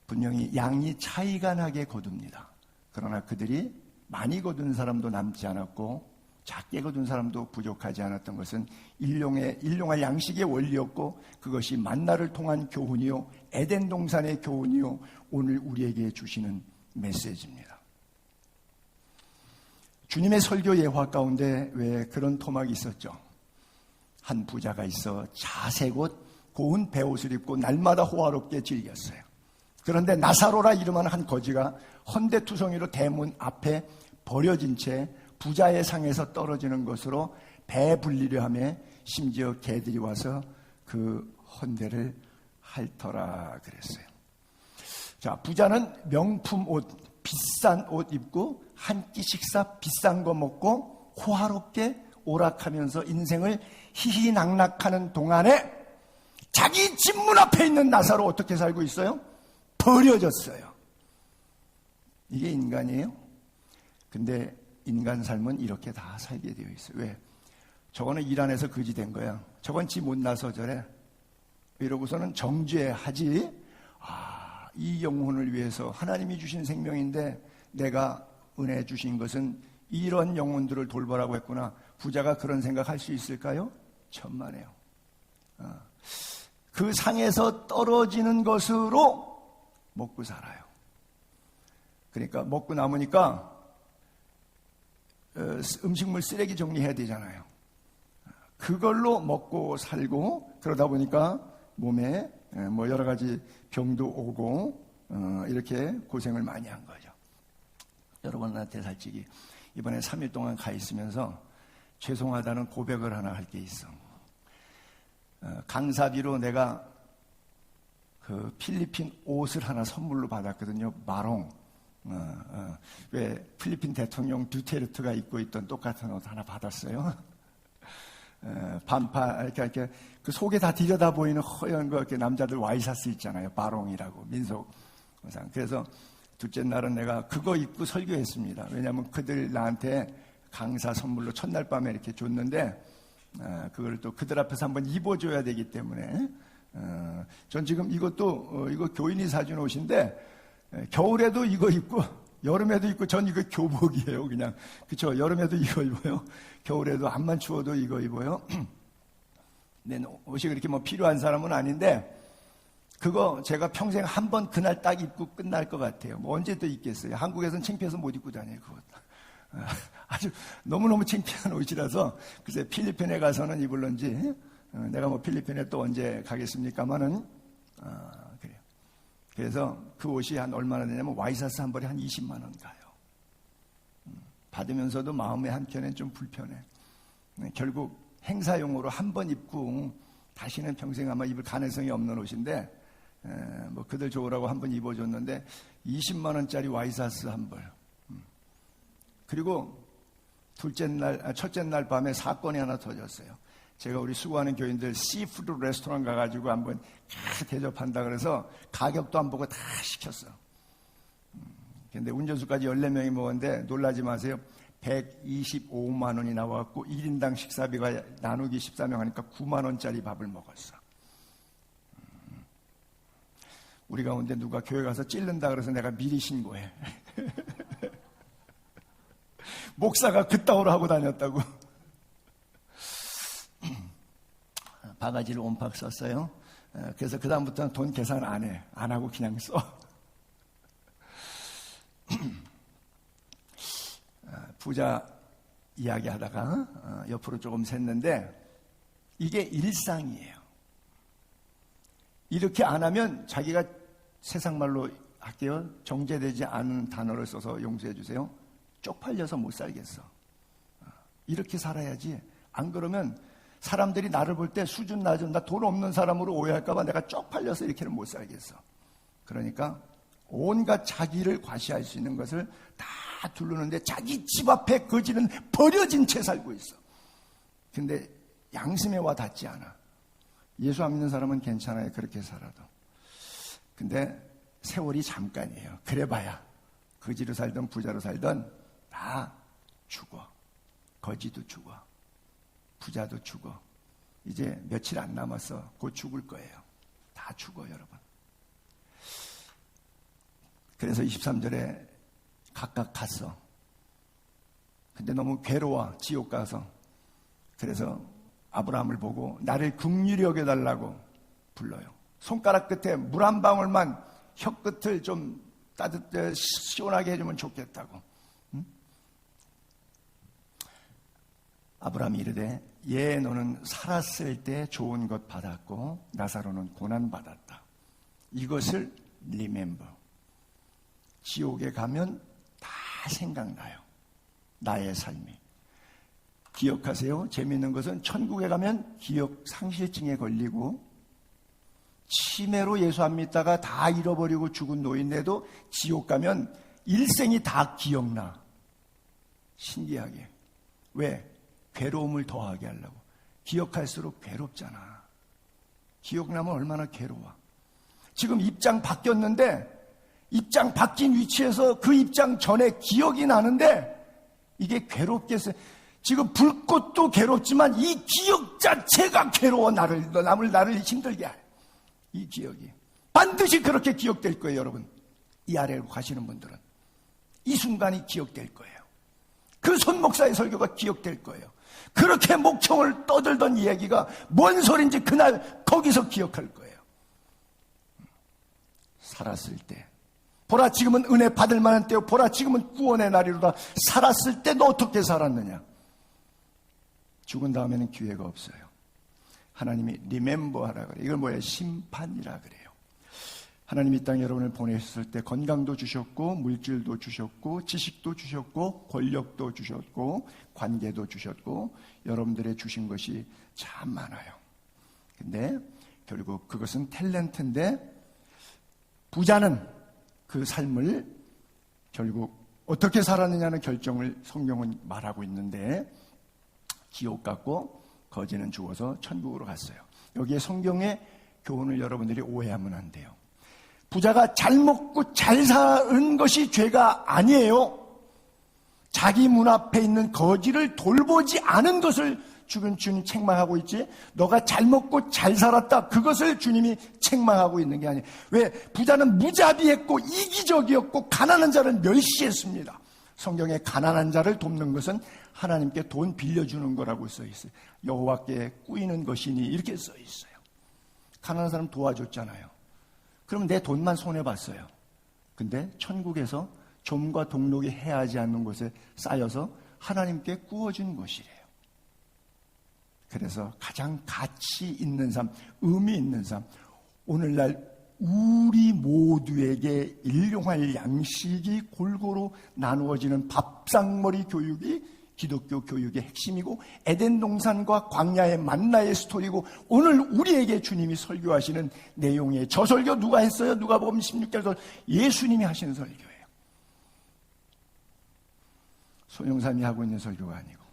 분명히 양이 차이가 나게 거둡니다. 그러나 그들이 많이 거둔 사람도 남지 않았고 작게 거둔 사람도 부족하지 않았던 것은 일용할 양식의 원리였고 그것이 만나를 통한 교훈이요 에덴 동산의 교훈이요 오늘 우리에게 주시는 메시지입니다. 주님의 설교 예화 가운데 왜 그런 토막이 있었죠? 한 부자가 있어 자색 옷, 고운 베옷을 입고 날마다 호화롭게 즐겼어요. 그런데 나사로라 이름하는 한 거지가 헌데투성이로 대문 앞에 버려진 채 부자의 상에서 떨어지는 것으로 배불리려 하며 심지어 개들이 와서 그 헌데를 핥더라 그랬어요. 자, 부자는 명품 옷, 비싼 옷 입고 한 끼 식사 비싼 거 먹고 호화롭게 오락하면서 인생을 희희낙낙하는 동안에 자기 집 문 앞에 있는 나사로 어떻게 살고 있어요? 버려졌어요. 이게 인간이에요? 근데 인간 삶은 이렇게 다 살게 되어 있어요. 왜? 저거는 일 안 해서 거지 된 거야. 저건 지 못나서 저래. 이러고서는 정죄하지. 이 영혼을 위해서 하나님이 주신 생명인데 내가 은혜 주신 것은 이런 영혼들을 돌보라고 했구나. 부자가 그런 생각할 수 있을까요? 천만에요. 그 상에서 떨어지는 것으로 먹고 살아요. 그러니까 먹고 남으니까 음식물 쓰레기 정리해야 되잖아요. 그걸로 먹고 살고 그러다 보니까 몸에 뭐 여러 가지 병도 오고 이렇게 고생을 많이 한 거죠. 여러분한테 솔직히 이번에 3일 동안 가 있으면서 죄송하다는 고백을 하나 할 게 있어. 강사비로 내가 그 필리핀 옷을 하나 선물로 받았거든요. 마롱. 왜 필리핀 대통령 두테르트가 입고 있던 똑같은 옷 하나 받았어요. 반팔 이렇게 그 속에 다 들여다 보이는 허연 거 이렇게 남자들 와이셔츠 있잖아요. 바롱이라고 민속 의상. 그래서 둘째 날은 내가 그거 입고 설교했습니다. 왜냐하면 그들 나한테 강사 선물로 첫날 밤에 이렇게 줬는데 그걸 또 그들 앞에서 한번 입어줘야 되기 때문에 전 지금 이것도 이거 교인이 사준 옷인데 겨울에도 이거 입고 여름에도 입고 전 이거 교복이에요. 그냥 그렇죠. 여름에도 이거 입어요. 겨울에도 암만 추워도 이거 입어요. 내 옷이 그렇게 뭐 필요한 사람은 아닌데 그거 제가 평생 한 번 그날 딱 입고 끝날 것 같아요. 뭐 언제 또 입겠어요. 한국에서는 창피해서 못 입고 다녀요. 그거 아주 너무너무 창피한 옷이라서 글쎄 필리핀에 가서는 입을런지 내가 뭐 필리핀에 또 언제 가겠습니까마는 그래요. 그래서 그 옷이 한 얼마나 되냐면 와이셔츠 한 벌에 한 20만 원 가요. 받으면서도 마음의 한켠엔 좀 불편해. 결국 행사용으로 한 번 입고 다시는 평생 아마 입을 가능성이 없는 옷인데 뭐 그들 좋으라고 한 번 입어줬는데 20만 원짜리 와이셔츠 한 벌. 그리고 첫째 날 밤에 사건이 하나 터졌어요. 제가 우리 수고하는 교인들 시푸드 레스토랑 가가지고 한번 대접한다 그래서 가격도 안 보고 다 시켰어. 근데 운전수까지 14명이 먹었는데 놀라지 마세요. 125만 원이 나와갖고 1인당 식사비가 나누기 14명 하니까 9만 원짜리 밥을 먹었어. 우리 가운데 누가 교회 가서 찔른다 그래서 내가 미리 신고해. 목사가 그따위로 하고 다녔다고. 바가지를 온팍 썼어요. 그래서 그 다음부터는 돈 계산 안 해. 안 하고 그냥 써. 부자 이야기하다가 옆으로 조금 샜는데 이게 일상이에요. 이렇게 안 하면 자기가 세상 말로 할게요. 정제되지 않은 단어를 써서 용서해 주세요. 쪽팔려서 못 살겠어. 이렇게 살아야지. 안 그러면 사람들이 나를 볼 때 수준 낮은 나 돈 없는 사람으로 오해할까 봐 내가 쪽팔려서 이렇게는 못 살겠어. 그러니까 온갖 자기를 과시할 수 있는 것을 다 두르는데 자기 집 앞에 거지는 버려진 채 살고 있어. 근데 양심에 와 닿지 않아. 예수 안 믿는 사람은 괜찮아요. 그렇게 살아도. 근데 세월이 잠깐이에요. 그래봐야 거지로 살든 부자로 살든 다 죽어. 거지도 죽어. 부자도 죽어. 이제 며칠 안 남았어. 곧 죽을 거예요. 다 죽어 여러분. 그래서 23절에 각각 갔어. 근데 너무 괴로워. 지옥 가서. 그래서 아브라함을 보고 나를 긍휼히 여겨달라고 불러요. 손가락 끝에 물 한 방울만 혀끝을 좀 따뜻하게 시원하게 해주면 좋겠다고. 응? 아브라함이 이르되 예 너는 살았을 때 좋은 것 받았고 나사로는 고난 받았다. 이것을 remember. 지옥에 가면 다 생각나요. 나의 삶이. 기억하세요. 재미있는 것은 천국에 가면 기억 상실증에 걸리고 치매로 예수 안 믿다가 다 잃어버리고 죽은 노인네도 지옥 가면 일생이 다 기억나. 신기하게. 왜? 괴로움을 더하게 하려고. 기억할수록 괴롭잖아. 기억나면 얼마나 괴로워. 지금 입장 바뀌었는데 입장 바뀐 위치에서 그 입장 전에 기억이 나는데 이게 괴롭겠어요. 지금 불꽃도 괴롭지만 이 기억 자체가 괴로워. 나를 힘들게 해. 이 기억이 반드시 그렇게 기억될 거예요. 여러분 이 아래로 가시는 분들은 이 순간이 기억될 거예요. 그 손 목사의 설교가 기억될 거예요. 그렇게 목청을 떠들던 이야기가 뭔 소린지 그날 거기서 기억할 거예요. 살았을 때 보라 지금은 은혜 받을 만한 때요. 보라 지금은 구원의 날이로다. 살았을 때 너 어떻게 살았느냐. 죽은 다음에는 기회가 없어요. 하나님이 리멤버 하라 그래요. 이걸 뭐예요? 심판이라 그래요. 하나님이 이 땅에 여러분을 보내셨을 때 건강도 주셨고 물질도 주셨고 지식도 주셨고 권력도 주셨고 관계도 주셨고 여러분들의 주신 것이 참 많아요. 근데 결국 그것은 탤런트인데 부자는 그 삶을 결국 어떻게 살았느냐는 결정을 성경은 말하고 있는데 지옥 갔고 거지는 죽어서 천국으로 갔어요. 여기에 성경의 교훈을 여러분들이 오해하면 안 돼요. 부자가 잘 먹고 잘 사는 것이 죄가 아니에요. 자기 문 앞에 있는 거지를 돌보지 않은 것을 주님 책망하고 있지. 너가 잘 먹고 잘 살았다. 그것을 주님이 책망하고 있는 게 아니에요. 왜? 부자는 무자비했고 이기적이었고 가난한 자를 멸시했습니다. 성경에 가난한 자를 돕는 것은 하나님께 돈 빌려주는 거라고 써 있어요. 여호와께 꾸이는 것이니 이렇게 써 있어요. 가난한 사람 도와줬잖아요. 그러면 내 돈만 손해봤어요. 근데 천국에서 좀과 동록이 해하지 않는 곳에 쌓여서 하나님께 꾸어준 것이래요. 그래서 가장 가치 있는 삶, 의미 있는 삶, 오늘날 우리 모두에게 일용할 양식이 골고루 나누어지는 밥상머리 교육이 기독교 교육의 핵심이고 에덴 동산과 광야의 만나의 스토리고 오늘 우리에게 주님이 설교하시는 내용이에요. 저 설교 누가 했어요? 누가복음 16절 예수님이 하시는 설교예요. 소영삼이 하고 있는 설교가 아니고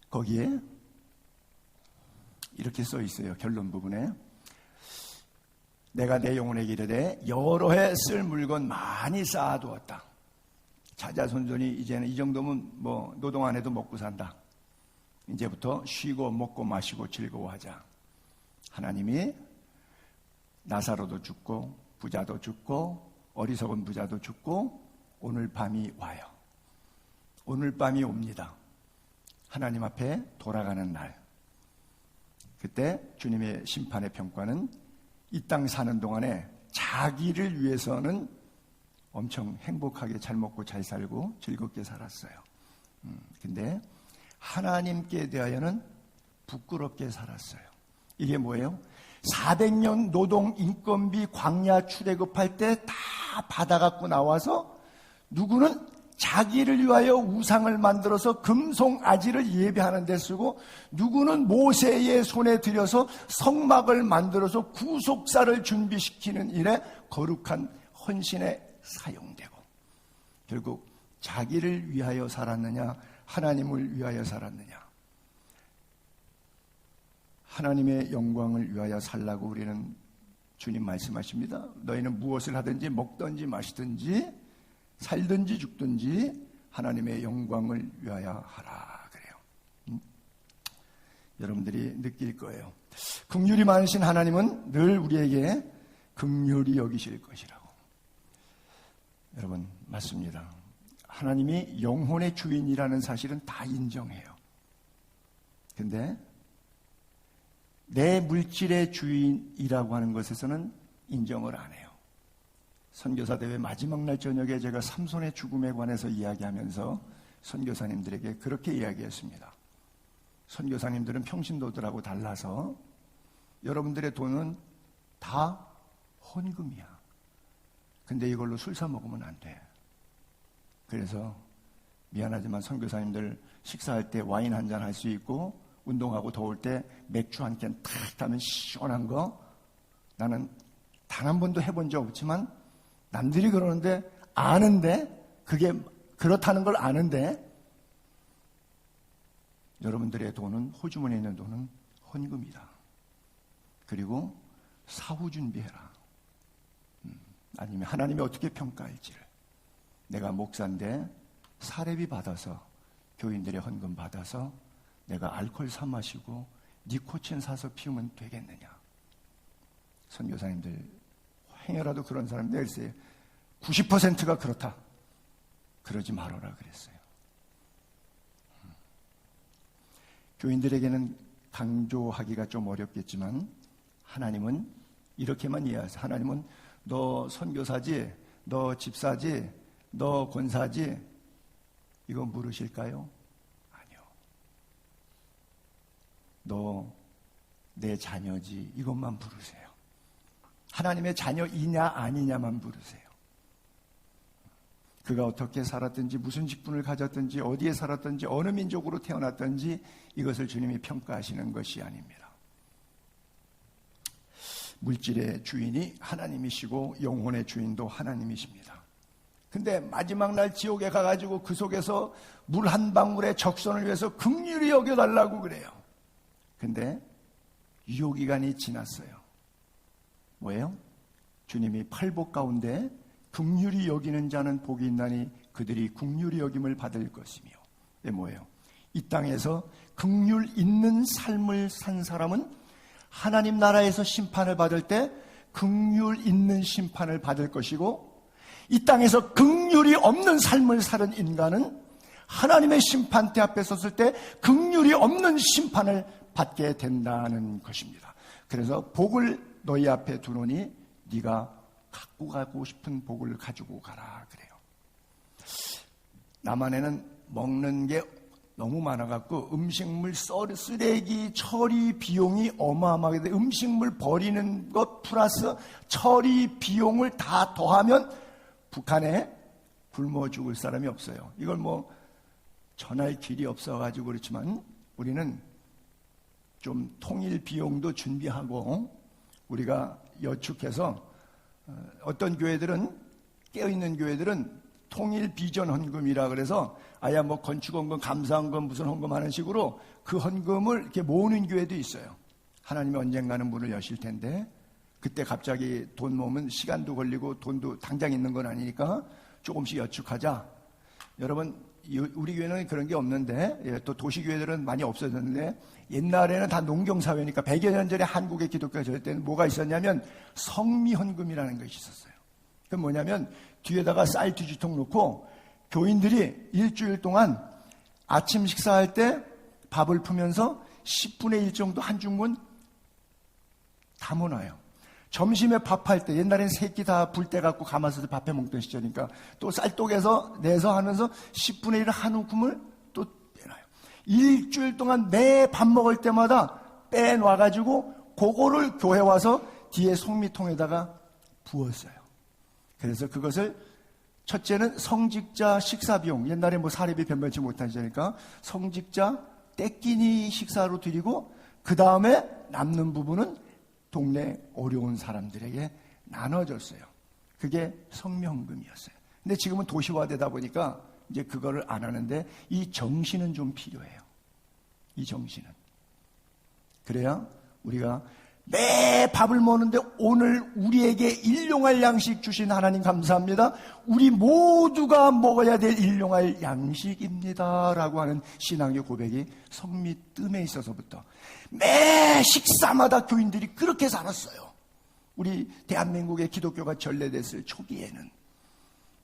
거기에 이렇게 써 있어요. 결론 부분에 내가 내 영혼에게 이르되 여러 해 쓸 물건 많이 쌓아두었다. 자자손손이 이제는 이 정도면 뭐 노동 안 해도 먹고 산다. 이제부터 쉬고 먹고 마시고 즐거워하자. 하나님이 나사로도 죽고 부자도 죽고 어리석은 부자도 죽고 오늘 밤이 와요. 오늘 밤이 옵니다. 하나님 앞에 돌아가는 날. 그때 주님의 심판의 평가는 이 땅 사는 동안에 자기를 위해서는 엄청 행복하게 잘 먹고 잘 살고 즐겁게 살았어요. 근데 하나님께 대하여는 부끄럽게 살았어요. 이게 뭐예요? 400년 노동 인건비 광야 출애굽할 때 다 받아갖고 나와서 누구는 자기를 위하여 우상을 만들어서 금송아지를 예배하는 데 쓰고, 누구는 모세의 손에 들여서 성막을 만들어서 구속사를 준비시키는 일에 거룩한 헌신에 사용되고, 결국 자기를 위하여 살았느냐 하나님을 위하여 살았느냐, 하나님의 영광을 위하여 살라고 우리는 주님 말씀하십니다. 너희는 무엇을 하든지 먹든지 마시든지 살든지 죽든지 하나님의 영광을 위하여 하라 그래요. 여러분들이 느낄 거예요. 긍휼이 많으신 하나님은 늘 우리에게 긍휼히 여기실 것이라고. 여러분, 맞습니다. 하나님이 영혼의 주인이라는 사실은 다 인정해요. 근데 내 물질의 주인이라고 하는 것에서는 인정을 안 해요. 선교사 대회 마지막 날 저녁에 제가 삼손의 죽음에 관해서 이야기하면서 선교사님들에게 그렇게 이야기했습니다. 선교사님들은 평신도들하고 달라서 여러분들의 돈은 다 헌금이야. 근데 이걸로 술 사 먹으면 안 돼. 그래서 미안하지만 선교사님들 식사할 때 와인 한 잔 할 수 있고, 운동하고 더울 때 맥주 한 캔 탁 타면 시원한 거, 나는 단 한 번도 해본 적 없지만 남들이 그러는데 아는데, 그게 그렇다는 걸 아는데, 여러분들의 돈은, 호주머니에 있는 돈은 헌금이다. 그리고 사후 준비해라. 아니면 하나님이 어떻게 평가할지를. 내가 목사인데 사례비 받아서, 교인들의 헌금 받아서 내가 알코올 사 마시고 니코틴 사서 피우면 되겠느냐. 선교사님들 행여라도 그런 사람들 글쎄 90%가 그렇다. 그러지 말아라 그랬어요. 교인들에게는 강조하기가 좀 어렵겠지만 하나님은 이렇게만 이해하세요. 하나님은 너 선교사지, 너 집사지, 너 권사지, 이거 물으실까요? 아니요. 너 내 자녀지, 이것만 물으세요. 하나님의 자녀이냐 아니냐만 물으세요. 그가 어떻게 살았든지, 무슨 직분을 가졌든지, 어디에 살았든지, 어느 민족으로 태어났든지, 이것을 주님이 평가하시는 것이 아닙니다. 물질의 주인이 하나님이시고 영혼의 주인도 하나님이십니다. 근데 마지막 날 지옥에 가가지고 그 속에서 물 한 방울의 적선을 위해서 긍휼히 여겨달라고 그래요. 근데 유효기간이 지났어요. 뭐예요? 주님이 팔복 가운데 긍휼히 여기는 자는 복이 있나니 그들이 긍휼히 여김을 받을 것이며. 이게 뭐예요? 이 땅에서 긍휼 있는 삶을 산 사람은 하나님 나라에서 심판을 받을 때 긍휼 있는 심판을 받을 것이고, 이 땅에서 긍휼이 없는 삶을 사는 인간은 하나님의 심판대 앞에 섰을 때 긍휼이 없는 심판을 받게 된다는 것입니다. 그래서 복을 너희 앞에 두노니 네가 갖고 가고 싶은 복을 가지고 가라 그래요. 남한에는 먹는 게 너무 많아갖고 음식물 쓰레기 처리 비용이 어마어마하게 돼. 음식물 버리는 것 플러스 처리 비용을 다 더하면 북한에 굶어 죽을 사람이 없어요. 이걸 뭐 전할 길이 없어가지고 그렇지만 우리는 좀 통일 비용도 준비하고 우리가 여축해서, 어떤 교회들은, 깨어있는 교회들은 통일 비전 헌금이라 그래서 아야 뭐 건축 헌금, 감사 헌금, 무슨 헌금 하는 식으로 그 헌금을 이렇게 모으는 교회도 있어요. 하나님이 언젠가는 문을 여실 텐데 그때 갑자기 돈 모으면 시간도 걸리고 돈도 당장 있는 건 아니니까 조금씩 여축하자. 여러분, 우리 교회는 그런 게 없는데, 또 도시교회들은 많이 없어졌는데, 옛날에는 다 농경사회니까 100여 년 전에 한국의 기독교가 저럴 때는 뭐가 있었냐면 성미헌금이라는 것이 있었어요. 그건 뭐냐면 뒤에다가 쌀 뒤지통 놓고 교인들이 일주일 동안 아침 식사할 때 밥을 푸면서 10분의 1 정도 한 중문 담아놔요. 점심에 밥할 때, 옛날엔 새끼 다 불 때 갖고 가마솥에 밥해 먹던 시절이니까 또 쌀독에서 내서 하면서 10분의 1 한 움큼을 또 빼놔요. 일주일 동안 매 밥 먹을 때마다 빼놔가지고 그거를 교회 와서 뒤에 속미통에다가 부었어요. 그래서 그것을 첫째는 성직자 식사비용, 옛날에 뭐 사례비 변변치 못한 시절이니까 성직자 떼끼니 식사로 드리고 그 다음에 남는 부분은 동네 어려운 사람들에게 나눠줬어요. 그게 성명금이었어요. 근데 지금은 도시화되다 보니까 이제 그거를 안 하는데 이 정신은 좀 필요해요. 이 정신은. 그래야 우리가 매 밥을 먹는데 오늘 우리에게 일용할 양식 주신 하나님 감사합니다. 우리 모두가 먹어야 될 일용할 양식입니다. 라고 하는 신앙의 고백이 성미뜸에 있어서부터 매 식사마다 교인들이 그렇게 살았어요. 우리 대한민국의 기독교가 전래됐을 초기에는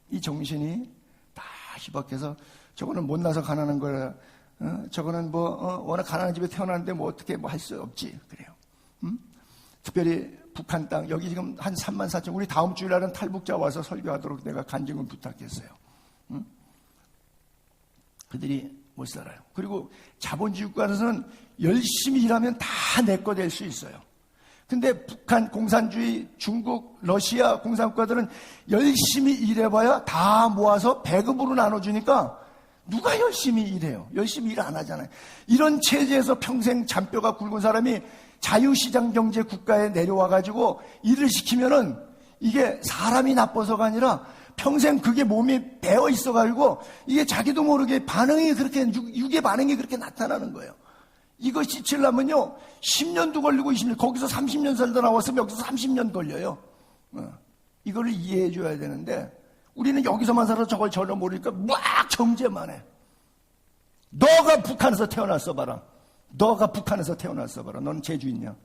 이 정신이 다 희박해서 저거는 못나서 가난한 거라, 저거는 워낙 가난한 집에 태어났는데 뭐 어떻게 뭐 할 수 없지. 그래요. 특별히 북한 땅, 여기 지금 한 3만 4천, 우리 다음 주일날은 탈북자 와서 설교하도록 내가 간증을 부탁했어요. 그들이 못 살아요. 그리고 자본주의 국가에서는 열심히 일하면 다 내 거 될 수 있어요. 근데 북한 공산주의, 중국, 러시아 공산국가들은 열심히 일해봐야 다 모아서 배급으로 나눠주니까 누가 열심히 일해요? 열심히 일 안 하잖아요. 이런 체제에서 평생 잔뼈가 굵은 사람이 자유시장 경제 국가에 내려와가지고 일을 시키면은 이게 사람이 나빠서가 아니라 평생 그게 몸에 배어 있어가지고 이게 자기도 모르게 반응이 그렇게, 육의 반응이 그렇게 나타나는 거예요. 이거 시키려면요, 10년도 걸리고 20년, 거기서 30년 살다 나왔으면 여기서 30년 걸려요. 이거를 이해해 줘야 되는데 우리는 여기서만 살아서 저걸 전혀 모르니까 막 정죄만 해. 너가 북한에서 태어났어 봐라. 너가 북한에서 태어났어 봐라. 넌 재주 있냐?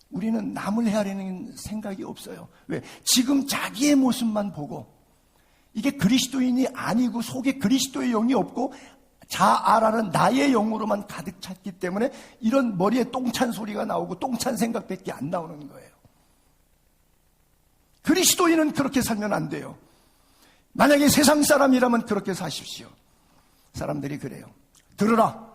우리는 남을 헤아리는 생각이 없어요. 왜? 지금 자기의 모습만 보고 이게 그리스도인이 아니고 속에 그리스도의 영이 없고 자아라는 나의 영으로만 가득 찼기 때문에 이런 머리에 똥찬 소리가 나오고 똥찬 생각밖에 안 나오는 거예요. 그리스도인은 그렇게 살면 안 돼요. 만약에 세상 사람이라면 그렇게 사십시오. 사람들이 그래요. 들으라.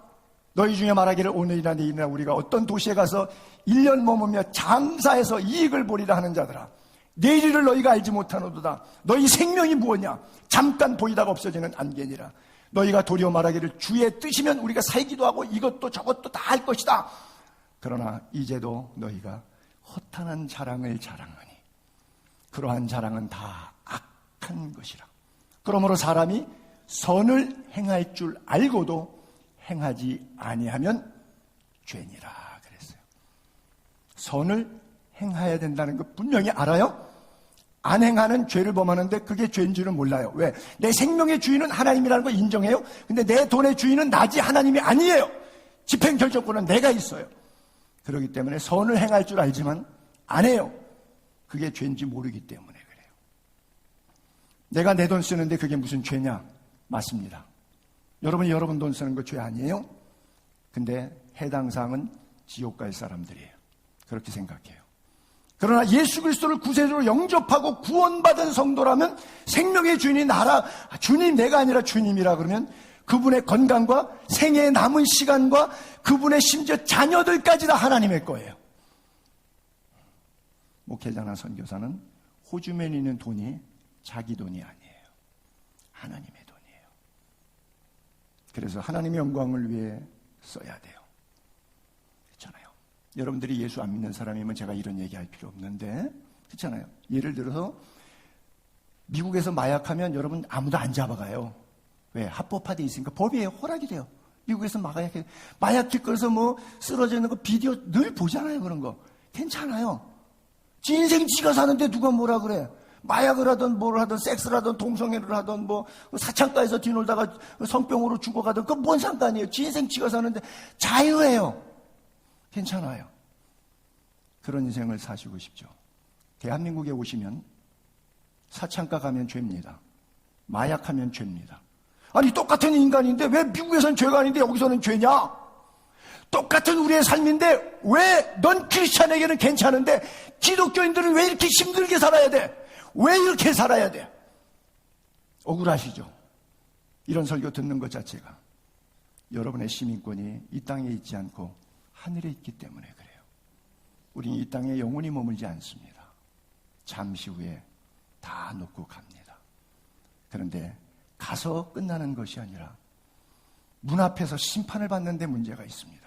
너희 중에 말하기를 오늘이나 내일이나 우리가 어떤 도시에 가서 1년 머무며 장사해서 이익을 보리라 하는 자들아. 내일을 너희가 알지 못하노도다. 너희 생명이 무엇냐? 잠깐 보이다가 없어지는 안개니라. 너희가 도리어 말하기를 주의 뜻이면 우리가 살기도 하고 이것도 저것도 다 할 것이다. 그러나 이제도 너희가 허탄한 자랑을 자랑하니 그러한 자랑은 다 악한 것이라. 그러므로 사람이 선을 행할 줄 알고도 행하지 아니하면 죄니라 그랬어요. 선을 행해야 된다는 거 분명히 알아요? 안 행하는 죄를 범하는데 그게 죄인 줄은 몰라요. 왜? 내 생명의 주인은 하나님이라는 걸 인정해요. 근데 내 돈의 주인은 나지 하나님이 아니에요. 집행결정권은 내가 있어요. 그렇기 때문에 선을 행할 줄 알지만 안 해요. 그게 죄인지 모르기 때문에 그래요. 내가 내 돈 쓰는데 그게 무슨 죄냐? 맞습니다. 여러분이 여러분 돈 쓰는 거 죄 아니에요? 근데 해당 사항은 지옥 갈 사람들이에요. 그렇게 생각해요. 그러나 예수 그리스도를 구세주로 영접하고 구원받은 성도라면 생명의 주인이 나라, 주님 내가 아니라 주님이라 그러면 그분의 건강과 생애의 남은 시간과 그분의 심지어 자녀들까지 다 하나님의 거예요. 목회자나 선교사는 호주머니에 있는 돈이 자기 돈이 아니에요. 하나님의 돈이에요. 그래서 하나님의 영광을 위해 써야 돼요. 그렇잖아요. 여러분들이 예수 안 믿는 사람이면 제가 이런 얘기할 필요 없는데 그렇잖아요. 예를 들어서 미국에서 마약하면 여러분 아무도 안 잡아가요. 왜? 합법화되어 있으니까 법에 허락이 돼요. 미국에서 마약 길거리에서 뭐 쓰러져 있는 거 비디오 늘 보잖아요. 그런 거 괜찮아요. 지 인생 지가 사는데 누가 뭐라 그래. 마약을 하든 뭘 하든 섹스를 하든 동성애를 하든 뭐 사창가에서 뒤놀다가 성병으로 죽어가든 그건 뭔 상관이에요. 지 인생 지가 사는데 자유예요. 괜찮아요. 그런 인생을 사시고 싶죠. 대한민국에 오시면 사창가 가면 죄입니다. 마약하면 죄입니다. 아니 똑같은 인간인데 왜 미국에서는 죄가 아닌데 여기서는 죄냐? 똑같은 우리의 삶인데 왜 넌 크리스찬에게는 괜찮은데 기독교인들은 왜 이렇게 힘들게 살아야 돼? 왜 이렇게 살아야 돼? 억울하시죠? 이런 설교 듣는 것 자체가 여러분의 시민권이 이 땅에 있지 않고 하늘에 있기 때문에 그래요. 우리는 이 땅에 영원히 머물지 않습니다. 잠시 후에 다 놓고 갑니다. 그런데 가서 끝나는 것이 아니라 문 앞에서 심판을 받는 데 문제가 있습니다.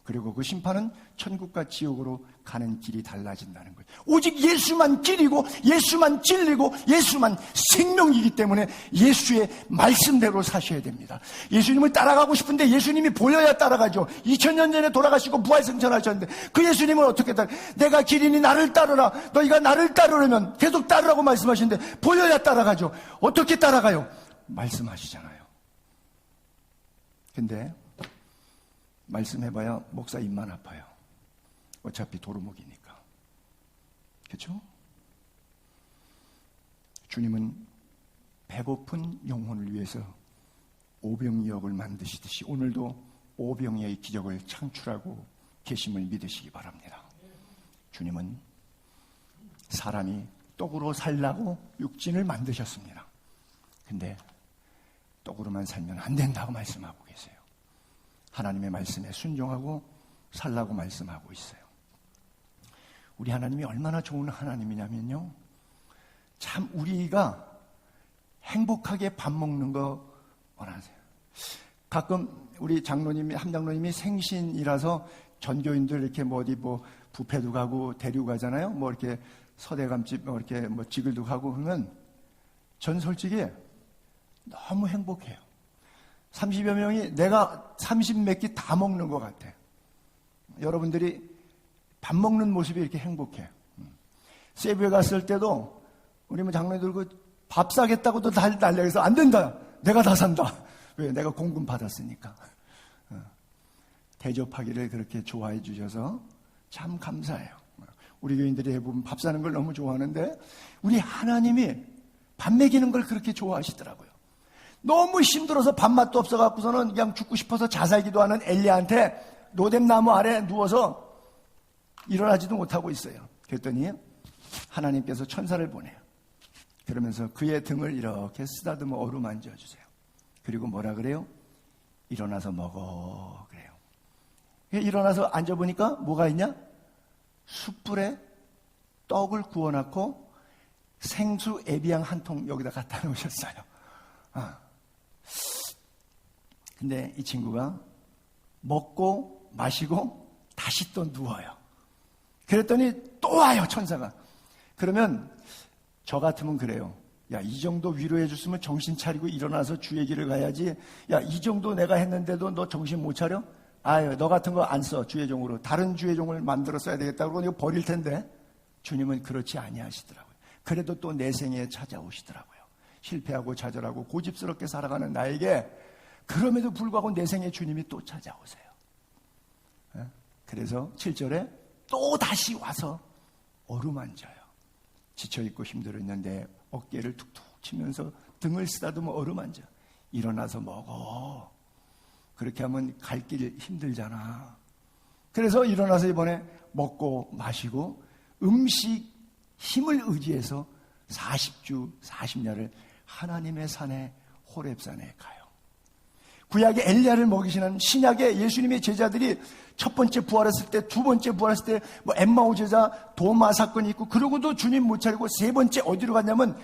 그리고 그 심판은 천국과 지옥으로 가는 길이 달라진다는 거예요. 오직 예수만 길이고 예수만 진리고 예수만 생명이기 때문에 예수의 말씀대로 사셔야 됩니다. 예수님을 따라가고 싶은데 예수님이 보여야 따라가죠. 2000년 전에 돌아가시고 부활승천하셨는데 그 예수님은 어떻게 내가 길이니 나를 따르라. 너희가 나를 따르려면 계속 따르라고 말씀하시는데 보여야 따라가죠. 어떻게 따라가요? 말씀하시잖아요. 근데 말씀해봐야 목사 입만 아파요. 어차피 도루묵이니까. 그렇죠? 주님은 배고픈 영혼을 위해서 오병이어를 만드시듯이 오늘도 오병이어의 기적을 창출하고 계심을 믿으시기 바랍니다. 주님은 사람이 떡으로 살라고 육신을 만드셨습니다. 근데 떡으로만 살면 안 된다고 말씀하고 계세요. 하나님의 말씀에 순종하고 살라고 말씀하고 있어요. 우리 하나님이 얼마나 좋은 하나님이냐면요. 참 우리가 행복하게 밥 먹는 거 원하세요. 가끔 우리 장로님이, 함장로님이 생신이라서 전교인들 이렇게 뭐 어디 뭐 뷔페도 가고 데리고 가잖아요. 뭐 이렇게 서대감집 뭐 이렇게 뭐 지글도 가고 그러면 전 솔직히 너무 행복해요. 30여 명이 내가 30몇 끼 다 먹는 것 같아. 여러분들이 밥 먹는 모습이 이렇게 행복해. 세부에 갔을 때도 우리 뭐 장로님 들고 밥 사겠다고도 달려서 안 된다. 내가 다 산다. 왜? 내가 공금 받았으니까. 대접하기를 그렇게 좋아해 주셔서 참 감사해요. 우리 교인들이 대부분 밥 사는 걸 너무 좋아하는데 우리 하나님이 밥 먹이는 걸 그렇게 좋아하시더라고요. 너무 힘들어서 밥맛도 없어갖고서는 그냥 죽고 싶어서 자살기도 하는 엘리야한테 로뎀나무 아래 누워서 일어나지도 못하고 있어요. 그랬더니 하나님께서 천사를 보내요. 그러면서 그의 등을 이렇게 쓰다듬어 어루만져 주세요. 그리고 뭐라 그래요? 일어나서 먹어 그래요. 일어나서 앉아보니까 뭐가 있냐? 숯불에 떡을 구워놓고 생수 에비앙 한 통 여기다 갖다 놓으셨어요. 근데 이 친구가 먹고 마시고 다시 또 누워요. 그랬더니 또 와요, 천사가. 그러면 저 같으면 그래요. 야, 이 정도 위로해 줬으면 정신 차리고 일어나서 주의 길을 가야지. 야, 이 정도 내가 했는데도 너 정신 못 차려? 아유, 너 같은 거 안 써, 주의 종으로. 다른 주의 종을 만들어 써야 되겠다고 그러고 이거 버릴 텐데. 주님은 그렇지 아니하시더라고요. 그래도 또 내 생에 찾아오시더라고요. 실패하고 좌절하고 고집스럽게 살아가는 나에게 그럼에도 불구하고 내 생에 주님이 또 찾아오세요. 그래서 7절에 또 다시 와서 어루만져요. 지쳐있고 힘들었는데 어깨를 툭툭 치면서 등을 쓰다듬어 어루만져. 일어나서 먹어. 그렇게 하면 갈 길 힘들잖아. 그래서 일어나서 이번에 먹고 마시고 음식 힘을 의지해서 40주 40야를 하나님의 산에 호렙산에 가요. 구약의 엘리야를 먹이시는 신약의 예수님의 제자들이 첫 번째 부활했을 때, 두 번째 부활했을 때 뭐 엠마오 제자 도마 사건이 있고 그러고도 주님 못 차리고 세 번째 어디로 갔냐면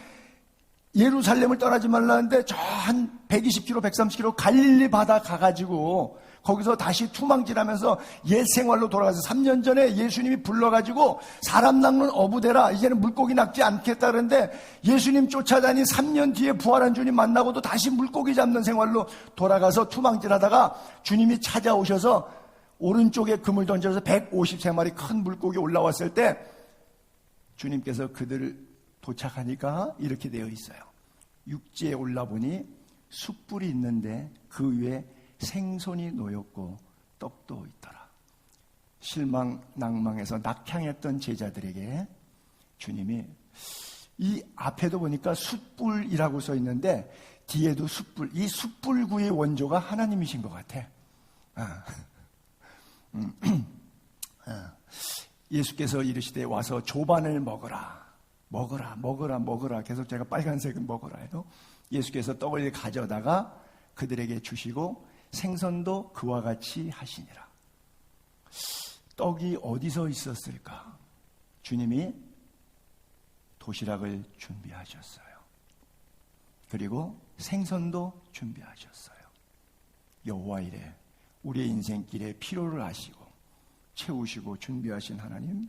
예루살렘을 떠나지 말라는데 저 한 120km, 130km 갈릴리 바다 가가지고 거기서 다시 투망질하면서 옛 생활로 돌아가서 3년 전에 예수님이 불러가지고 사람 낚는 어부대라 이제는 물고기 낚지 않겠다 그러는데 예수님 쫓아다니 3년 뒤에 부활한 주님 만나고도 다시 물고기 잡는 생활로 돌아가서 투망질하다가 주님이 찾아오셔서 오른쪽에 금을 던져서 153마리 큰 물고기 올라왔을 때 주님께서 그들을 도착하니까 이렇게 되어 있어요. 육지에 올라보니 숯불이 있는데 그 위에 생선이 놓였고 떡도 있더라. 실망 낭망해서 낙향했던 제자들에게 주님이, 이 앞에도 보니까 숯불이라고 써 있는데 뒤에도 숯불, 이 숯불구이의 원조가 하나님이신 것 같아. 예수께서 이르시되 와서 조반을 먹어라. 계속 제가 빨간색은 먹어라 해도 예수께서 떡을 가져다가 그들에게 주시고 생선도 그와 같이 하시니라. 떡이 어디서 있었을까? 주님이 도시락을 준비하셨어요. 그리고 생선도 준비하셨어요. 여호와 이래 우리의 인생길에 필요를 아시고 채우시고 준비하신 하나님,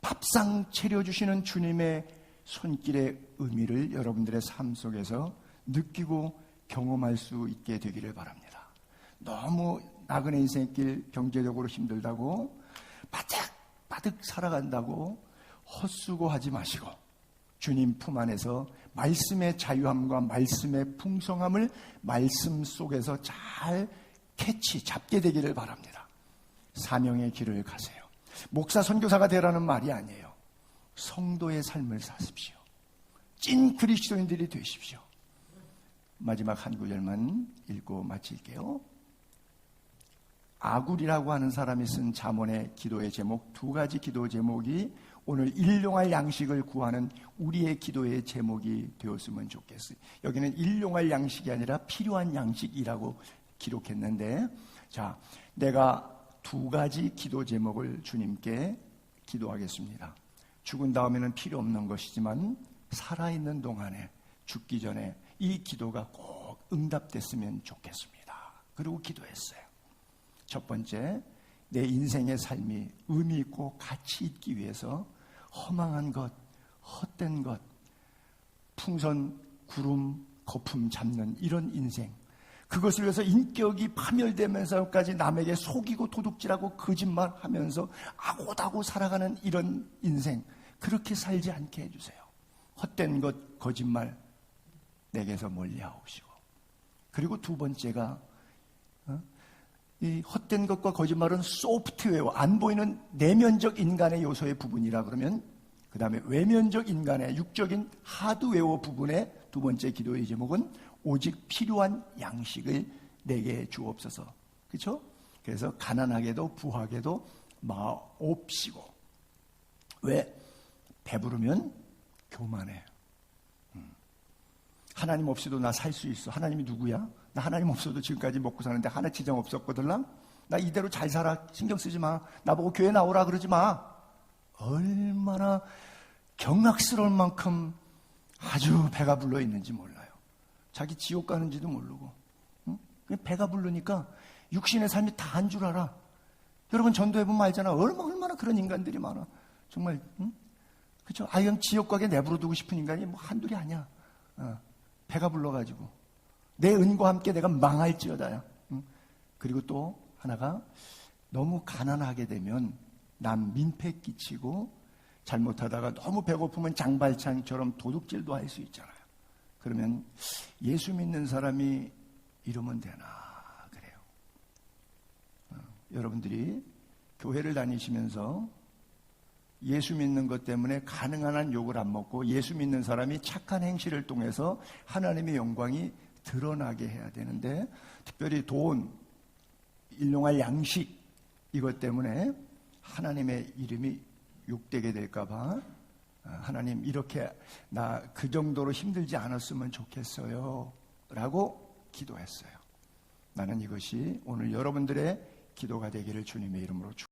밥상 차려주시는 주님의 손길의 의미를 여러분들의 삶 속에서 느끼고 경험할 수 있게 되기를 바랍니다. 너무 나그네 인생길 경제적으로 힘들다고 바득바득 살아간다고 헛수고하지 마시고 주님 품 안에서 말씀의 자유함과 말씀의 풍성함을 말씀 속에서 잘 잡게 되기를 바랍니다. 사명의 길을 가세요. 목사 선교사가 되라는 말이 아니에요. 성도의 삶을 사십시오. 찐 그리스도인들이 되십시오. 마지막 한 구절만 읽고 마칠게요. 아굴이라고 하는 사람이 쓴 잠언의 기도의 제목, 두 가지 기도 제목이 오늘 일용할 양식을 구하는 우리의 기도의 제목이 되었으면 좋겠어요. 여기는 일용할 양식이 아니라 필요한 양식이라고 기록했는데, 자, 내가 두 가지 기도 제목을 주님께 기도하겠습니다. 죽은 다음에는 필요 없는 것이지만 살아있는 동안에, 죽기 전에 이 기도가 꼭 응답됐으면 좋겠습니다. 그리고 기도했어요. 첫 번째, 내 인생의 삶이 의미 있고 가치 있기 위해서 허망한 것, 헛된 것, 풍선, 구름, 거품 잡는 이런 인생, 그것을 위해서 인격이 파멸되면서까지 남에게 속이고 도둑질하고 거짓말하면서 아고다고 살아가는 이런 인생, 그렇게 살지 않게 해주세요. 헛된 것, 거짓말 내게서 멀리하옵시고, 그리고 두 번째가 이 헛된 것과 거짓말은 소프트웨어, 안 보이는 내면적 인간의 요소의 부분이라 그러면, 그 다음에 외면적 인간의 육적인 하드웨어 부분의 두 번째 기도의 제목은 오직 필요한 양식을 내게 주옵소서. 그렇죠? 그래서 가난하게도 부하게도 마옵시고. 왜? 배부르면 교만해. 하나님 없이도 나 살 수 있어. 하나님이 누구야? 나 하나님 없어도 지금까지 먹고 사는데 하나 지장 없었거든. 나 이대로 잘 살아. 신경 쓰지 마. 나보고 교회 나오라 그러지 마. 얼마나 경악스러울 만큼 아주 배가 불러 있는지 몰라요. 자기 지옥 가는지도 모르고. 응? 배가 부르니까 육신의 삶이 다 한 줄 알아. 여러분 전도해보면 알잖아. 얼마나 그런 인간들이 많아. 정말. 응? 그렇죠? 그냥 지옥 가게 내버려두고 싶은 인간이 뭐 한둘이 아니야. 배가 불러가지고 내 은과 함께 내가 망할지어다야. 응? 그리고 또 하나가 너무 가난하게 되면 남 민폐 끼치고 잘못하다가 너무 배고프면 장발창처럼 도둑질도 할 수 있잖아요. 그러면 예수 믿는 사람이 이러면 되나 그래요. 여러분들이 교회를 다니시면서 예수 믿는 것 때문에 가능한 한 욕을 안 먹고 예수 믿는 사람이 착한 행실을 통해서 하나님의 영광이 드러나게 해야 되는데, 특별히 돈, 일용할 양식 이것 때문에 하나님의 이름이 욕되게 될까 봐 하나님 이렇게 나 그 정도로 힘들지 않았으면 좋겠어요 라고 기도했어요. 나는 이것이 오늘 여러분들의 기도가 되기를 주님의 이름으로 축복합니다.